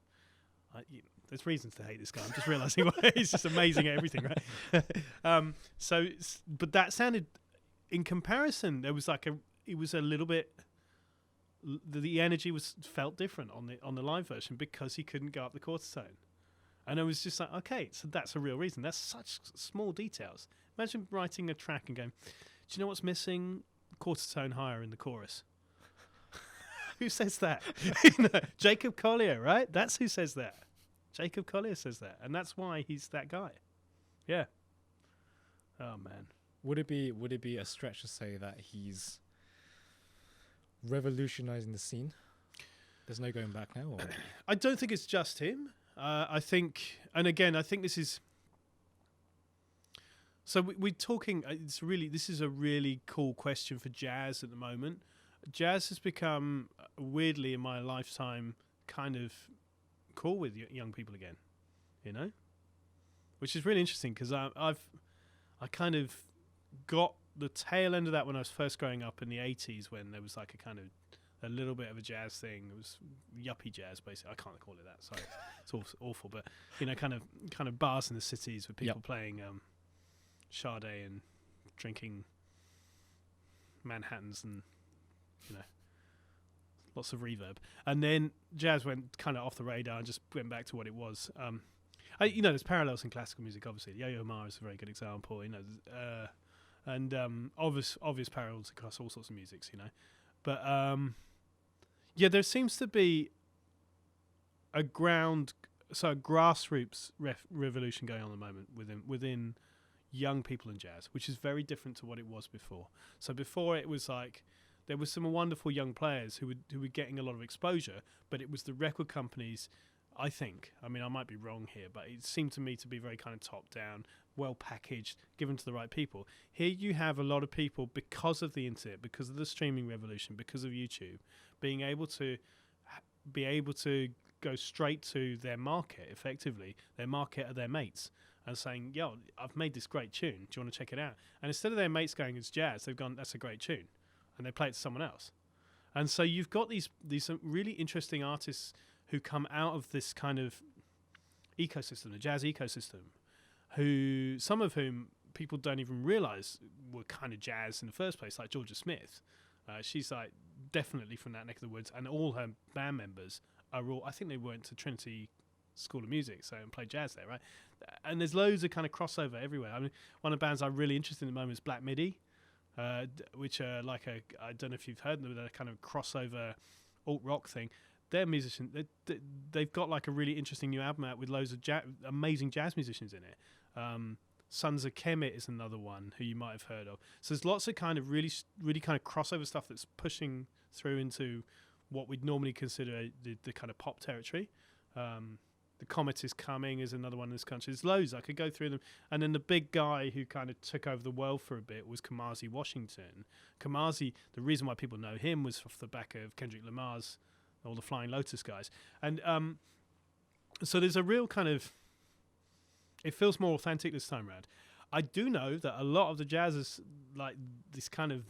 There's reasons to hate this guy. I'm just realizing why he's just amazing at everything, right? But that sounded, in comparison, there was like it was a little bit. The energy felt different on the live version because he couldn't go up the quarter tone. And I was just like, okay, so that's a real reason. That's such small details. Imagine writing a track and going, do you know what's missing? Quarter tone higher in the chorus. Who says that? Jacob Collier, right? That's who says that. Jacob Collier says that. And that's why he's that guy. Yeah. Oh, man. Would it be a stretch to say that he's revolutionizing the scene? There's no going back now? Or? I don't think it's just him. I think, and again, I think this is. So we're talking. This is a really cool question for jazz at the moment. Jazz has become weirdly in my lifetime kind of cool with young people again, which is really interesting because I kind of got the tail end of that when I was first growing up in the 80s when there was like a little bit of a jazz thing. It was yuppie jazz, basically. I can't call it that. Sorry, it's awful. But kind of bars in the cities with people playing Sade and drinking Manhattans and lots of reverb. And then jazz went kind of off the radar and just went back to what it was. There's parallels in classical music. Obviously, Yo-Yo Ma is a very good example. And obvious parallels across all sorts of musics. But there seems to be a grassroots revolution going on at the moment within young people in jazz, which is very different to what it was before. So before it was like there were some wonderful young players who were getting a lot of exposure, but it was the record companies. I think, I might be wrong here, but it seemed to me to be very kind of top down, well packaged, given to the right people. Here you have a lot of people, because of the internet, because of the streaming revolution, because of YouTube, being able to go straight to their market, effectively, their market are their mates, and saying, yo, I've made this great tune. Do you want to check it out? And instead of their mates going, it's jazz, they've gone, that's a great tune. And they play it to someone else. And so you've got these really interesting artists who come out of this kind of ecosystem, the jazz ecosystem, some of whom people don't even realize were kind of jazz in the first place, like Georgia Smith. She's like definitely from that neck of the woods, and all her band members are all, I think they went to Trinity School of Music, and played jazz there, right? And there's loads of kind of crossover everywhere. One of the bands I'm really interested in at the moment is Black Midi, which are like I don't know if you've heard them, they're kind of crossover alt rock thing. They're musicians. They've got like a really interesting new album out with loads of amazing jazz musicians in it. Sons of Kemet is another one who you might have heard of. So there's lots of kind of really kind of crossover stuff that's pushing through into what we'd normally consider the kind of pop territory. The Comet is Coming is another one in this country. There's loads. I could go through them. And then the big guy who kind of took over the world for a bit was Kamazi Washington. Kamazi, the reason why people know him was off the back of Kendrick Lamar's, all the Flying Lotus guys. And so there's a real kind of, it feels more authentic this time around. I do know that a lot of the jazz is like this kind of,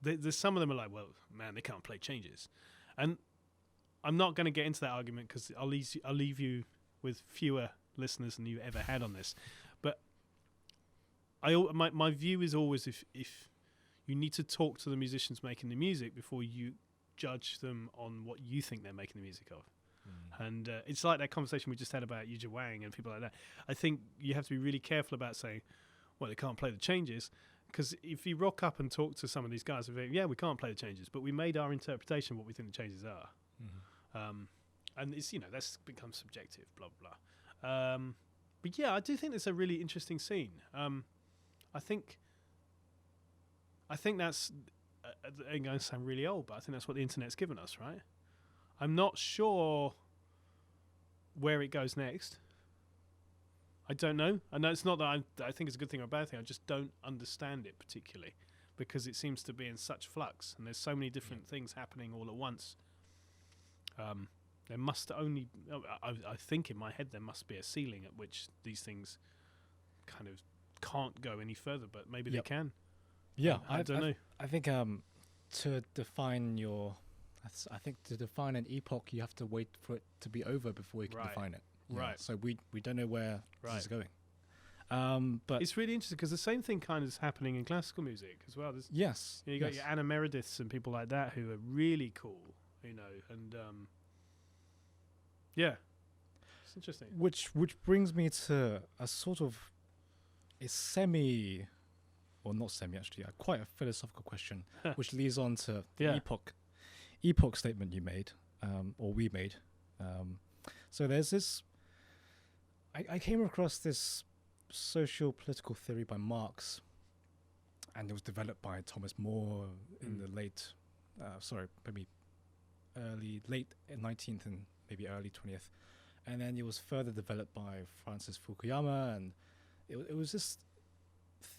there's some of them are like, well, man, they can't play changes. And I'm not going to get into that argument because I'll leave you with fewer listeners than you ever had on this. But my view is always if you need to talk to the musicians making the music before you judge them on what you think they're making the music of. And it's like that conversation we just had about Yuja Wang and people like that. I think you have to be really careful about saying, well, they can't play the changes. Because if you rock up and talk to some of these guys, yeah, we can't play the changes, but we made our interpretation of what we think the changes are. And it's, that's become subjective, blah, blah. But yeah, I do think it's a really interesting scene. I think that's, I'm going to sound really old, but I think that's what the internet's given us, right? I'm not sure where it goes next. I don't know. I know it's not that I think it's a good thing or a bad thing. I just don't understand it particularly because it seems to be in such flux and there's so many different things happening all at once. There must only, I think in my head, there must be a ceiling at which these things kind of can't go any further, but maybe they can. Yeah, I don't know. I think to define to define an epoch, you have to wait for it to be over before you can define it. Right. So we don't know where this is going. But it's really interesting because the same thing kind of is happening in classical music as well. There's, yes. You got your Anna Merediths and people like that who are really cool, and yeah, it's interesting. Which brings me to a sort of quite a philosophical question, which leads on to the epoch statement you made, or we made. So there's this. I came across this social political theory by Marx, and it was developed by Thomas More in the late 19th and maybe early 20th, and then it was further developed by Francis Fukuyama, and it was this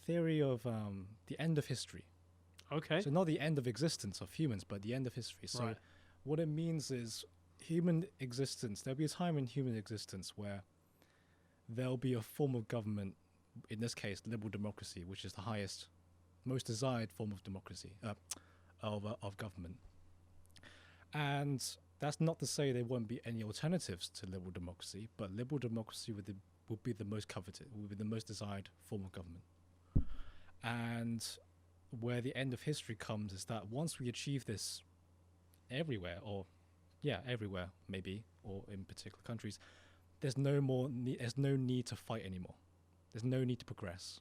theory of the end of history. Okay. So not the end of existence of humans, but the end of history. So what it means is human existence. There'll be a time in human existence where there'll be a form of government, in this case, liberal democracy, which is the highest, most desired form of democracy, of government. And that's not to say there won't be any alternatives to liberal democracy, but liberal democracy would be the most coveted, would be the most desired form of government. And where the end of history comes is that once we achieve this everywhere, maybe, or in particular countries, there's no need to fight anymore. There's no need to progress.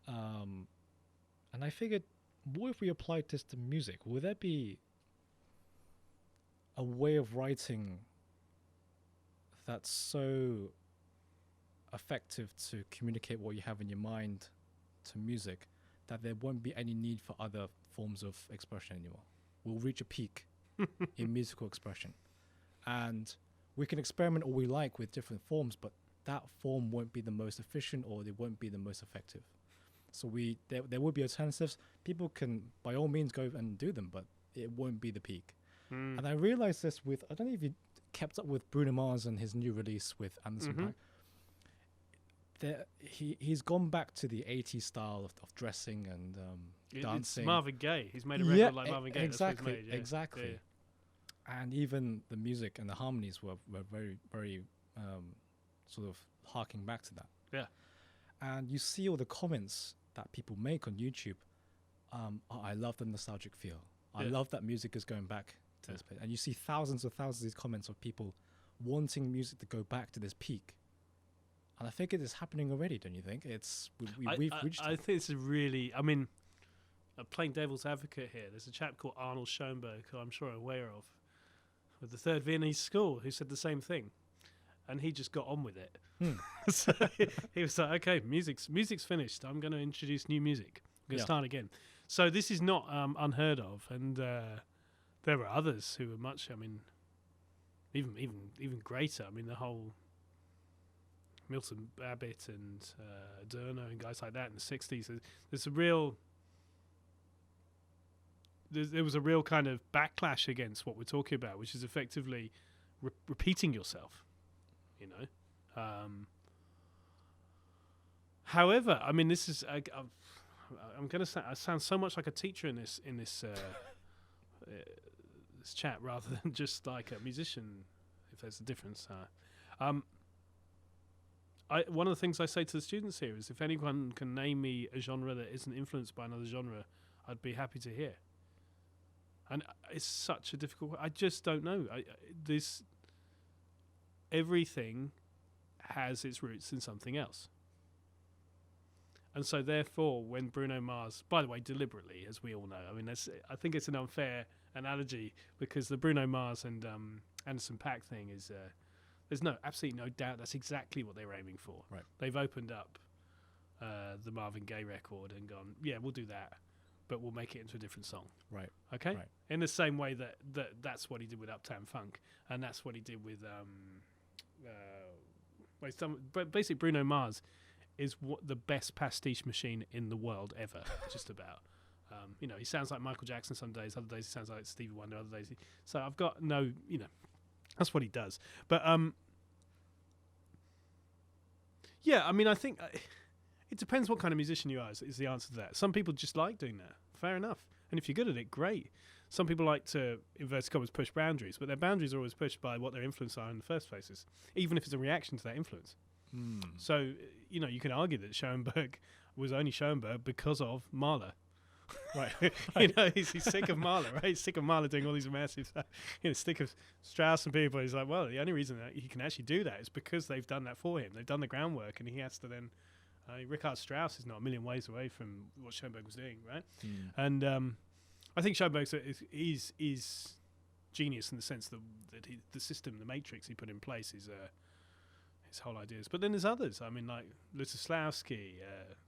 And I figured, what if we applied this to music? Would there be a way of writing that's so effective to communicate what you have in your mind to music that there won't be any need for other forms of expression anymore? We'll reach a peak in musical expression. And we can experiment all we like with different forms, but that form won't be the most efficient or it won't be the most effective. So there will be alternatives. People can, by all means, go and do them, but it won't be the peak. And I realized this with, I don't know if you kept up with Bruno Mars and his new release with Anderson .Paak. He's gone back to the 80s style of dressing and dancing. It's Marvin Gaye. He's made a record like Marvin Gaye. Exactly, That's what he's made, exactly. Yeah. And even the music and the harmonies were very, very sort of harking back to that. Yeah. And you see all the comments that people make on YouTube. I love the nostalgic feel. I love that music is going back to this place. And you see thousands of these comments of people wanting music to go back to this peak. And I think it is happening already, don't you think? We've reached I think it's really, playing devil's advocate here, there's a chap called Arnold Schoenberg, who I'm sure I'm aware of, with the Third Viennese School, who said the same thing. And he just got on with it. So he was like, okay, music's finished. I'm going to introduce new music. I'm going to start again. So this is not unheard of. And there were others who were much, even greater. I mean, the whole Milton Babbitt and Durner and guys like that in the 60s. There's a real there was a real kind of backlash against what we're talking about, which is effectively repeating yourself, you know. However, I mean, this is I'm going to I sound so much like a teacher in this this chat rather than just like a musician, if there's a difference. One of the things I say to the students here is, if anyone can name me a genre that isn't influenced by another genre, I'd be happy to hear. And it's such a difficult. I just don't know. Everything has its roots in something else. And so, therefore, when Bruno Mars, by the way, deliberately, as we all know, I mean, I think it's an unfair analogy, because the Bruno Mars and Anderson .Paak thing is, there's absolutely no doubt that's exactly what they were aiming for. Right. They've opened up the Marvin Gaye record and gone, yeah, we'll do that, but we'll make it into a different song. Right. Okay? Right. In the same way that's what he did with Uptown Funk, and that's what he did with but basically Bruno Mars is the best pastiche machine in the world ever, just about. You know, he sounds like Michael Jackson some days, other days he sounds like Stevie Wonder, other days so I've got no, you know, that's what he does. But yeah, I mean, I think it depends what kind of musician you are, is the answer to that. Some people just like doing that. Fair enough. And if you're good at it, great. Some people like to, inverted commas, push boundaries, but their boundaries are always pushed by what their influence are in the first places, even if it's a reaction to that influence. So, you know, you can argue that Schoenberg was only Schoenberg because of Mahler. Right. You know, he's sick of Mahler, right? He's sick of Mahler doing all these massive stuff. You know, sick of Strauss and people. He's like, well, the only reason that he can actually do that is because they've done that for him. They've done the groundwork, and he has to then... Richard Strauss is not a million ways away from what Schoenberg was doing, right? And I think Schoenberg is genius in the sense that the system, the matrix he put in place is... his whole ideas. But then there's others. I mean, like Lutoslawski,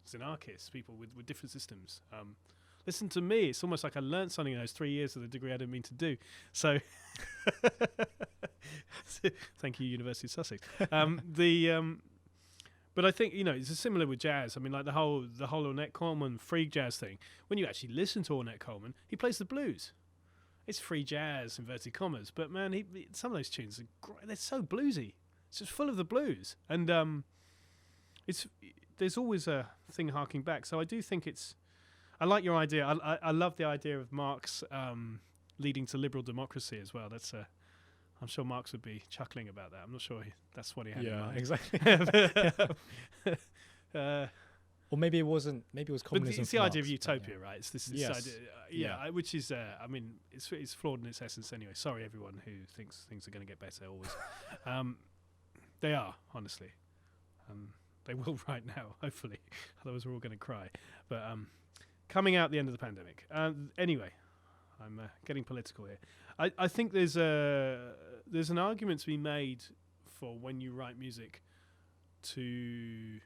Xenakis, people with different systems. Listen to me. It's almost like I learned something in those 3 years of the degree I didn't mean to do. So, thank you, University of Sussex. But I think, you know, it's similar with jazz. I mean, like the whole Ornette Coleman free jazz thing. When you actually listen to Ornette Coleman, he plays the blues. It's free jazz, inverted commas. But man, some of those tunes are great. They're so bluesy. It's just full of the blues, and there's always a thing harking back. So I do think I like your idea. I love the idea of Marx leading to liberal democracy as well. That's I'm sure Marx would be chuckling about that. I'm not sure that's what he had in mind. Exactly. Or maybe it wasn't. Maybe it was communism. But it's the idea of utopia, right? It's this idea, which is, I mean, it's flawed in its essence anyway. Sorry, everyone who thinks things are going to get better always. They are, honestly. They will right now, hopefully. Otherwise, we're all going to cry. But coming out the end of the pandemic. Anyway, I'm getting political here. I think there's an argument to be made for when you write music to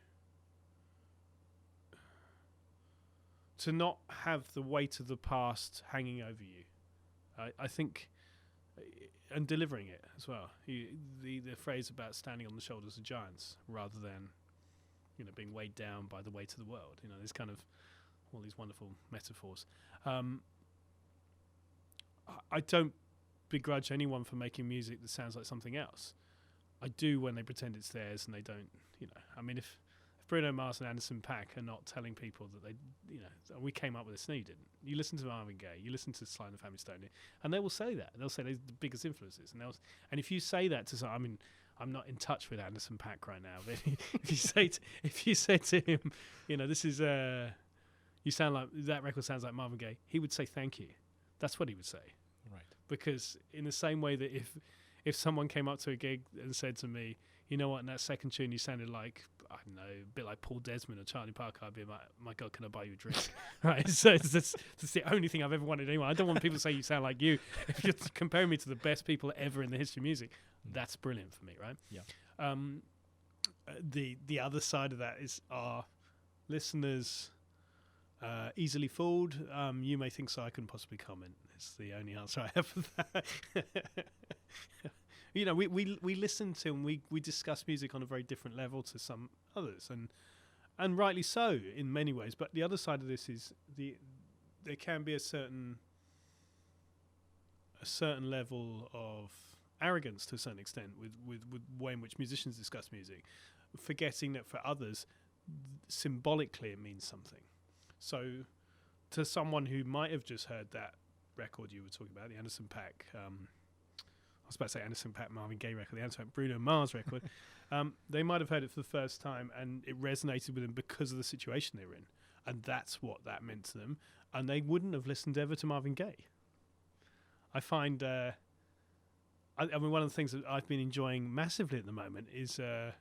not have the weight of the past hanging over you. I think... And delivering it as well. The phrase about standing on the shoulders of giants rather than, you know, being weighed down by the weight of the world. You know, there's kind of all these wonderful metaphors. I don't begrudge anyone for making music that sounds like something else. I do when they pretend it's theirs and they don't, you know. I mean, if Bruno Mars and Anderson .Paak are not telling people that they, you know, we came up with this. No, you didn't. You listen to Marvin Gaye, you listen to Sly and the Family Stone, and they will say that. They'll say they're the biggest influences, and if you say that to someone, I mean, I'm not in touch with Anderson .Paak right now, but if you say to him, you know, this is you sound like that record sounds like Marvin Gaye, he would say thank you. That's what he would say. Right. Because in the same way that if someone came up to a gig and said to me, you know what, in that second tune you sounded like, I don't know, a bit like Paul Desmond or Charlie Parker, I'd be like, my God, can I buy you a drink? Right, so that's the only thing I've ever wanted anyone. I don't want people to say you sound like you. If you're comparing me to the best people ever in the history of music, that's brilliant for me, right? Yeah. The other side of that is, are listeners easily fooled? You may think so, I couldn't possibly comment. That's the only answer I have for that. You know, we listen to and we discuss music on a very different level to some others, and rightly so in many ways. But the other side of this is there can be a certain level of arrogance to a certain extent with the way in which musicians discuss music, forgetting that for others, symbolically it means something. So to someone who might have just heard that record you were talking about, the Anderson .Paak, I was about to say Anderson .Paak Marvin Gaye record, the Anderson .Paak Bruno Mars record, they might have heard it for the first time and it resonated with them because of the situation they were in. And that's what that meant to them. And they wouldn't have listened ever to Marvin Gaye. I find, I mean, one of the things that I've been enjoying massively at the moment is the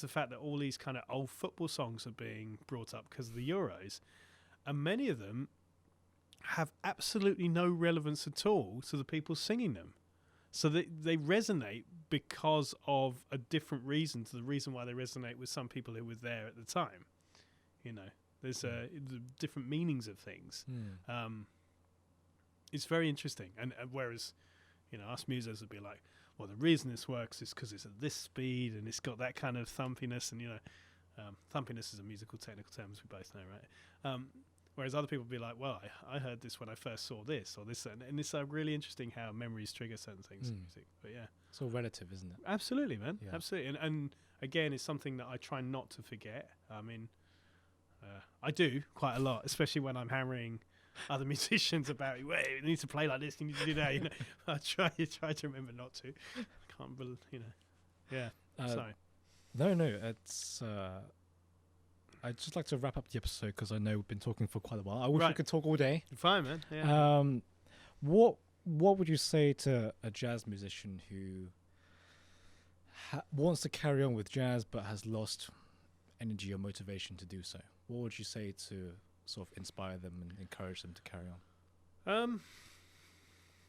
fact that all these kind of old football songs are being brought up because of the Euros. And many of them have absolutely no relevance at all to the people singing them. So they resonate because of a different reason to the reason why they resonate with some people who were there at the time. You know, there's the different meanings of things. It's very interesting. And whereas, you know, us musos would be like, well, the reason this works is because it's at this speed and it's got that kind of thumpiness. And, you know, thumpiness is a musical technical term, as we both know, right? Whereas other people would be like, well, I heard this when I first saw this or this. And it's really interesting how memories trigger certain things in music. But yeah. It's all relative, isn't it? Absolutely, man. Yeah. Absolutely. And again, it's something that I try not to forget. I mean, I do quite a lot, especially when I'm hammering other musicians about, wait, you need to play like this, you need to do that. You know, I try to remember not to. I can't believe, you know. Yeah. Sorry. No, it's... I'd just like to wrap up the episode because I know we've been talking for quite a while. I wish we could talk all day. Fine, man. Yeah. What would you say to a jazz musician who wants to carry on with jazz but has lost energy or motivation to do so? What would you say to sort of inspire them and encourage them to carry on?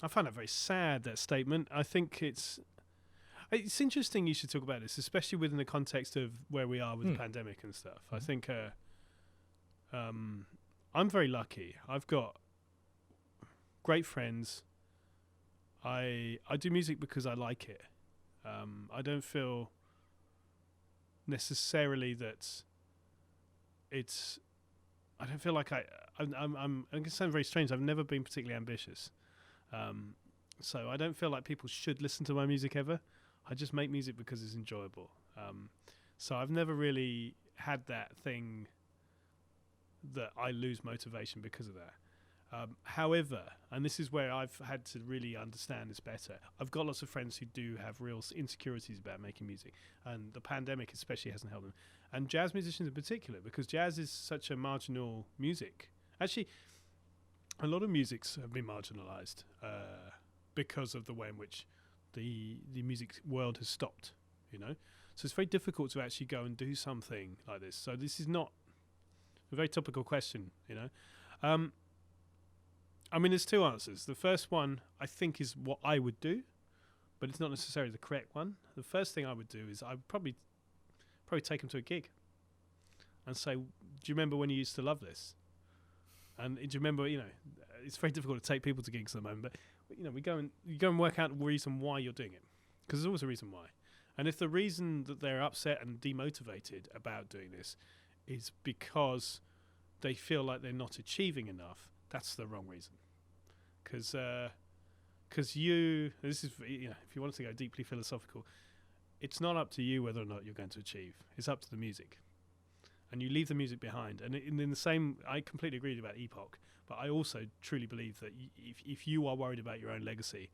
I find that very sad, that statement. I think it's interesting you should talk about this, especially within the context of where we are with the pandemic and stuff. I think I'm very lucky. I've got great friends. I do music because I like it. I don't feel necessarily that it's... I don't feel like I'm going to sound very strange. I've never been particularly ambitious. So I don't feel like people should listen to my music ever. I just make music because it's enjoyable. So I've never really had that thing that I lose motivation because of that. However, and this is where I've had to really understand this better, I've got lots of friends who do have real insecurities about making music, and the pandemic especially hasn't helped them. And jazz musicians in particular, because jazz is such a marginal music. Actually, a lot of musics have been marginalised because of the way in which the music world has stopped, you know. So it's very difficult to actually go and do something like this. So this is not a very topical question, you know. I mean, there's two answers. The first one, I think, is what I would do, but it's not necessarily the correct one. The first thing I would do is I would probably take them to a gig and say, do you remember when you used to love this? And do you remember, you know, it's very difficult to take people to gigs at the moment, but, you know, you go and work out the reason why you're doing it, because there's always a reason why. And if the reason that they're upset and demotivated about doing this is because they feel like they're not achieving enough, that's the wrong reason. Because this is, you know, if you want to go deeply philosophical, it's not up to you whether or not you're going to achieve. It's up to the music. And you leave the music behind. And in the same, I completely agree about Epoch, but I also truly believe that if you are worried about your own legacy,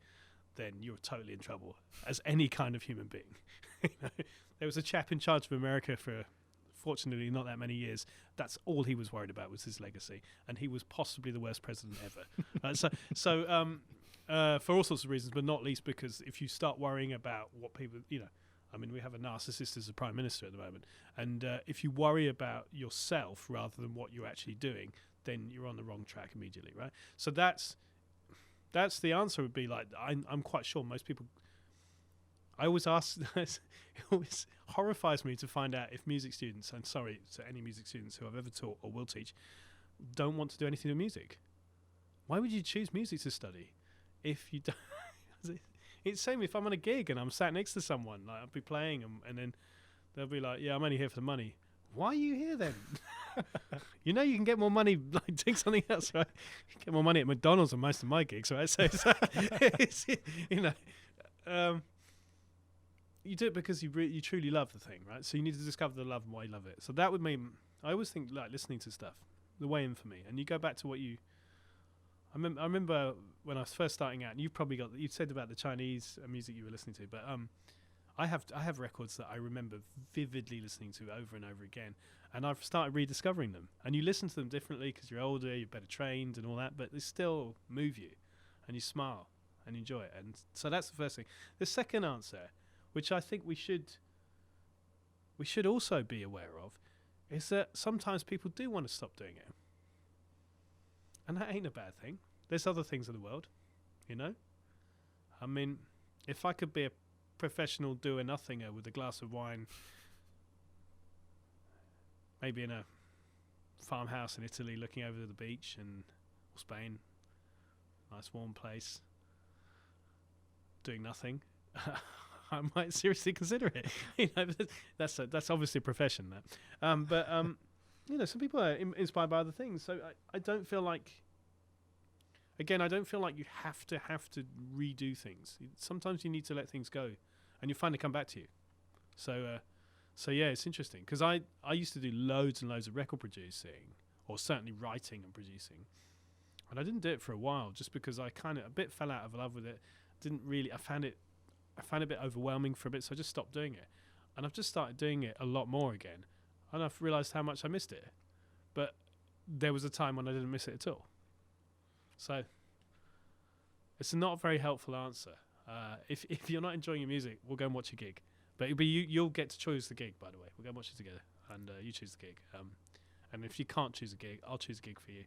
then you're totally in trouble as any kind of human being. You know, there was a chap in charge of America for, fortunately, not that many years. That's all he was worried about was his legacy, and he was possibly the worst president ever. For all sorts of reasons, but not least because if you start worrying about what people, you know, I mean, we have a narcissist as a prime minister at the moment, and if you worry about yourself rather than what you're actually doing, then you're on the wrong track immediately, right? So that's the answer. Would be like, I'm quite sure most people. I always ask. It always horrifies me to find out if music students, and sorry to any music students who I've ever taught or will teach, don't want to do anything with music. why would you choose music to study if you don't? It's the same if I'm on a gig and I'm sat next to someone, like I'll be playing and then they'll be like, yeah, I'm only here for the money. Why are you here then? You know you can get more money like doing something else, right? You get more money at McDonald's than most of my gigs, right? So it's, you know, you do it because you truly love the thing, right? So you need to discover the love and why you love it. So that would mean, I always think like listening to stuff, the way in for me. And you go back to what you, I remember when I was first starting out, and you said about the Chinese music you were listening to, but I have records that I remember vividly listening to over and over again, and I've started rediscovering them. And you listen to them differently because you're older, you're better trained, and all that, but they still move you, and you smile and enjoy it. And so that's the first thing. The second answer, which I think we should also be aware of, is that sometimes people do want to stop doing it, and that ain't a bad thing. There's other things in the world, you know. I mean, if I could be a professional doer-nothinger with a glass of wine, maybe in a farmhouse in Italy looking over the beach or Spain, nice warm place, doing nothing, I might seriously consider it. You know, that's obviously a profession, that. But you know, some people are inspired by other things. So I don't feel like, again, I don't feel like you have to redo things. Sometimes you need to let things go, and you find they come back to you. So yeah, it's interesting because I used to do loads and loads of record producing, or certainly writing and producing, and I didn't do it for a while just because I kind of a bit fell out of love with it. Didn't really. I found it a bit overwhelming for a bit, so I just stopped doing it, and I've just started doing it a lot more again, and I've realised how much I missed it. But there was a time when I didn't miss it at all. So it's not a very helpful answer. If you're not enjoying your music, we'll go and watch a gig. But it'll be you'll get to choose the gig, by the way. We'll go and watch it together, and you choose the gig. And if you can't choose a gig, I'll choose a gig for you,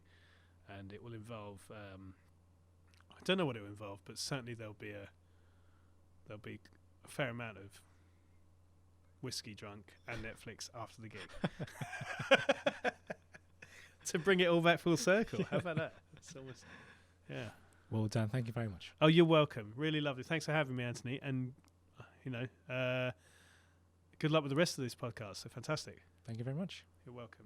and it will involve. I don't know what it will involve, but certainly there'll be a fair amount of whiskey drunk and Netflix after the gig. To bring it all back full circle. How about that? It's almost, yeah. Well, Dan, thank you very much. Oh, you're welcome. Really lovely. Thanks for having me, Anthony. And, you know, good luck with the rest of this podcast. So fantastic. Thank you very much. You're welcome.